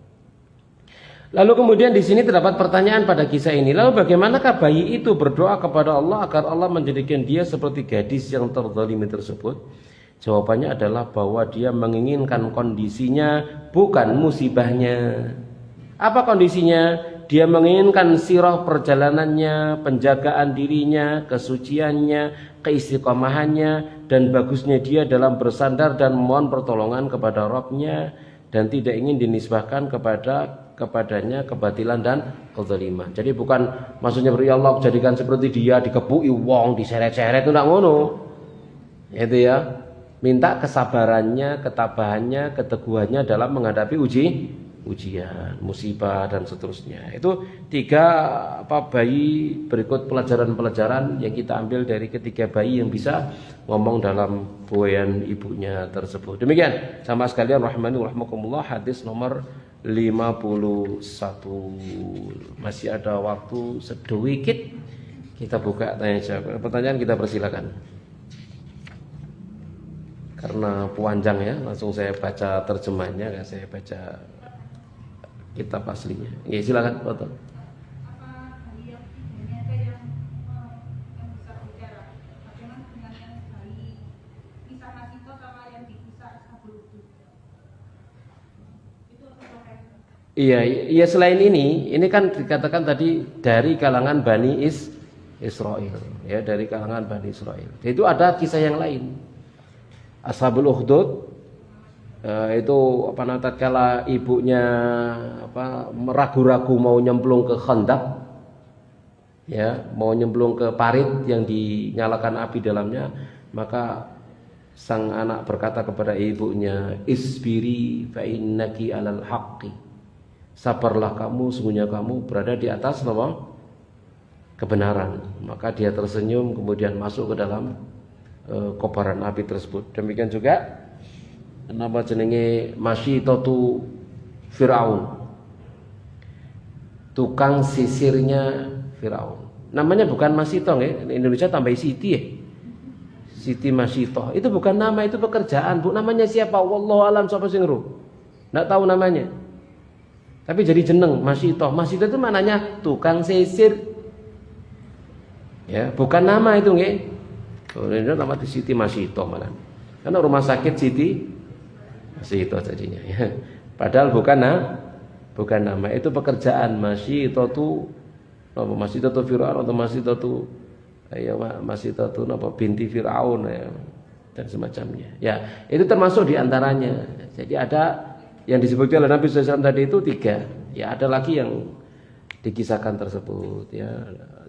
Lalu kemudian di sini terdapat pertanyaan pada kisah ini. Lalu bagaimanakah bayi itu berdoa kepada Allah agar Allah menjadikan dia seperti gadis yang terzalimi tersebut? Jawabannya adalah bahwa dia menginginkan kondisinya, bukan musibahnya. Apa kondisinya? Dia menginginkan sirah perjalanannya, penjagaan dirinya, kesuciannya, keistiqomahannya, dan bagusnya dia dalam bersandar dan memohon pertolongan kepada Rabb-nya, dan tidak ingin dinisbahkan kepadanya kebatilan dan kezaliman. Jadi bukan maksudnya ya Allah jadikan seperti dia, dikepuki wong, diseret-seret, itu enggak ngono. Itu ya. Minta kesabarannya, ketabahannya, keteguhannya dalam menghadapi ujian, musibah dan seterusnya. Itu tiga bayi berikut pelajaran-pelajaran yang kita ambil dari ketiga bayi yang bisa ngomong dalam buayan ibunya tersebut. Demikian sama sekalian rahimani rahimakumullah, hadis nomor 51. Masih ada waktu sedikit, kita buka tanya jawab. Pertanyaan kita persilakan. Karena panjang ya, langsung saya baca terjemahnya, saya baca kitab aslinya. Ya silakan, Pak. Iya selain ini kan dikatakan tadi dari kalangan Bani Israel, ya dari kalangan Bani Israel. Itu ada kisah yang lain. Ashabul Ukhdud itu tatkala ibunya ragu-ragu mau nyemplung ke khandak, ya mau nyemplung ke parit yang dinyalakan api dalamnya, maka sang anak berkata kepada ibunya, isbiri fa innaki alal haqqi, sabarlah kamu, sungguhnya kamu berada di atas kebenaran. Maka dia tersenyum kemudian masuk ke dalam kobaran api tersebut. Demikian juga napa jenenge Masyitatu Firaun. Tukang sisirnya Firaun. Namanya bukan Masyito nggih, Indonesia tambah Siti ya. Siti Masyito. Itu bukan nama, itu pekerjaan, Bu. Namanya siapa? Wallahu alam, sapa sing ngeru. Enggak tahu namanya. Tapi jadi jeneng Masyito. Masyito itu maknanya tukang sisir. Ya, bukan nama itu nggih. Oh, ini nama Siti Masyito malah. Karena rumah sakit Siti Masyito jadinya ya. Padahal bukan nama, itu pekerjaan. Masyitatu napa Masyitatu Firaun atau Masyitatu ya Masyitatu napa binti Firaun ya dan semacamnya. Ya, itu termasuk di antaranya. Jadi ada yang disebutkan oleh Nabi SAW tadi itu 3. Ya, ada lagi yang dikisahkan tersebut ya,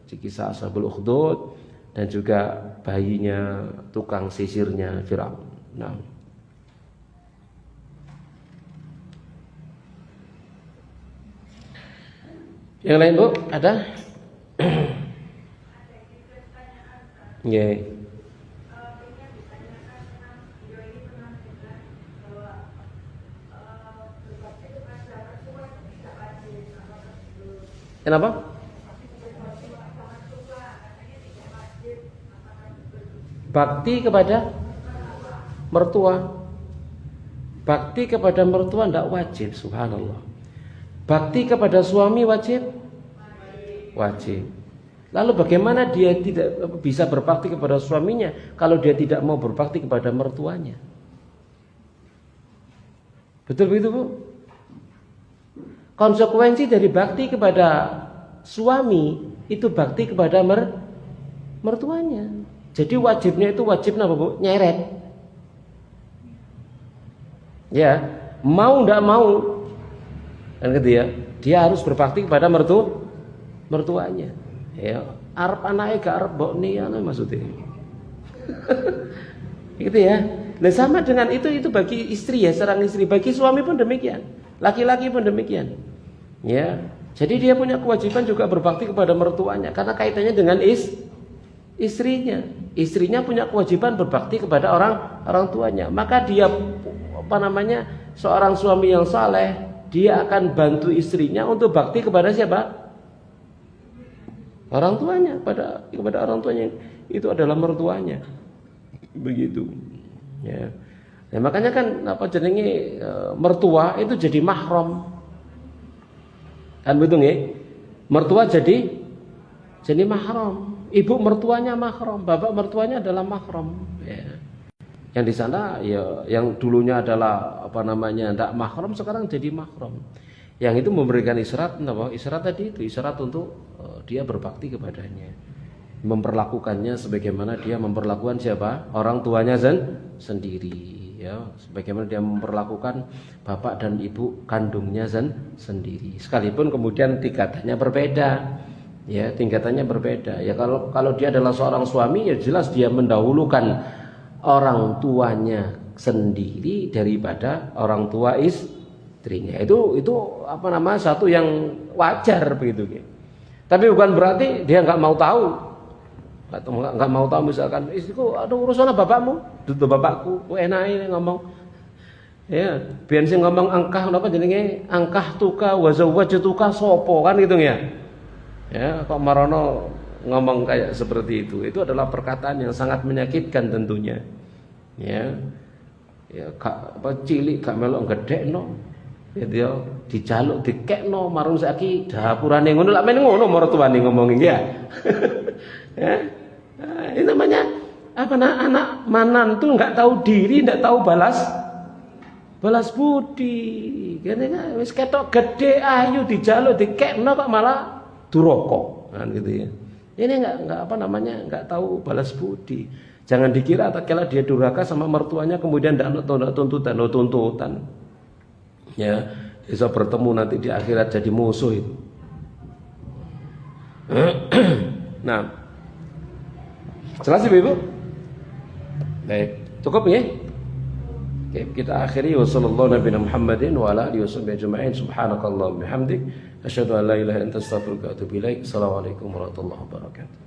kisah Ashabul Ukhdud dan juga bayinya tukang sisirnya Firaun. Nah, yang lain Bu, ada? Yeah. Kenapa? Bakti kepada mertua. Bakti kepada mertua tidak wajib, subhanallah. Bakti kepada suami wajib? Wajib. Lalu bagaimana dia tidak bisa berbakti kepada suaminya kalau dia tidak mau berbakti kepada mertuanya? Betul begitu Bu? Konsekuensi dari bakti kepada suami itu bakti kepada mertuanya. Jadi wajibnya itu wajib apa Bu? Nyeret. Ya, mau ndak mau kan gitu ya. Dia harus berbakti kepada mertuanya. Ya, arep anake gak arep mbok niane maksudnya. Gitu ya. Nah, sama dengan itu bagi istri ya, seorang istri, bagi suami pun demikian. Laki-laki pun demikian. Ya. Jadi dia punya kewajiban juga berbakti kepada mertuanya karena kaitannya dengan istrinya. Istrinya punya kewajiban berbakti kepada orang tuanya. Maka dia seorang suami yang saleh, dia akan bantu istrinya untuk bakti kepada siapa? Orang tuanya, kepada orang tuanya, itu adalah mertuanya. Begitu. Ya. Nah, makanya kan mertua itu jadi mahram. Kan betul nggih? Mertua jadi mahram. Ibu mertuanya mahram, bapak mertuanya adalah mahram. Ya. Yang di sana ya yang dulunya adalah tidak mahram sekarang jadi mahram. Yang itu memberikan isyarat isyarat tadi itu isyarat untuk dia berbakti kepadanya, memperlakukannya sebagaimana dia memperlakukan siapa? Orang tuanya sendiri ya, sebagaimana dia memperlakukan bapak dan ibu kandungnya sendiri. Sekalipun kemudian tingkatannya berbeda. Ya, tingkatannya berbeda. Ya kalau dia adalah seorang suami ya jelas dia mendahulukan orang tuanya sendiri daripada orang tua istrinya. Itu satu yang wajar begitu. Tapi bukan berarti dia nggak mau tahu atau nggak mau tahu misalkan istriku ada urusan bapakmu, dudu bapakku, enak ini ngomong. Ya, biyen sing ngomong angkah angkah tuka wa zawwajtuka sopo kan gitu ya. Ya, kok marono ngomong kayak seperti itu adalah perkataan yang sangat menyakitkan tentunya. Ya, cilik gak melok gedhekno. Ya dia dijaluk dikekno marung saiki dapurane ngono lak men ngono martuane ngomong ya. Ya. Nah, ini namanya anak manantu enggak tahu diri, enggak tahu balas budi. Kene wis ketok gede ayu dijaluk dikekno kok malah duraka kan gitu ya. Ini enggak tahu balas budi. Jangan dikira tatkala dia durhaka sama mertuanya kemudian enggak tuntutan. Ya, bisa bertemu nanti di akhirat jadi musuh itu. Nah, jelas Ibu? Baik, cukup ya? Oke, kita akhiri wasallallahu nabiyana Muhammadin wa ala alihi washabbihi ajma'in. Subhanakallahumma bihamdik asyhadu an la ilaha illa anta astaghfiruka wa atubu ilaik. Assalamualaikum warahmatullahi wabarakatuh.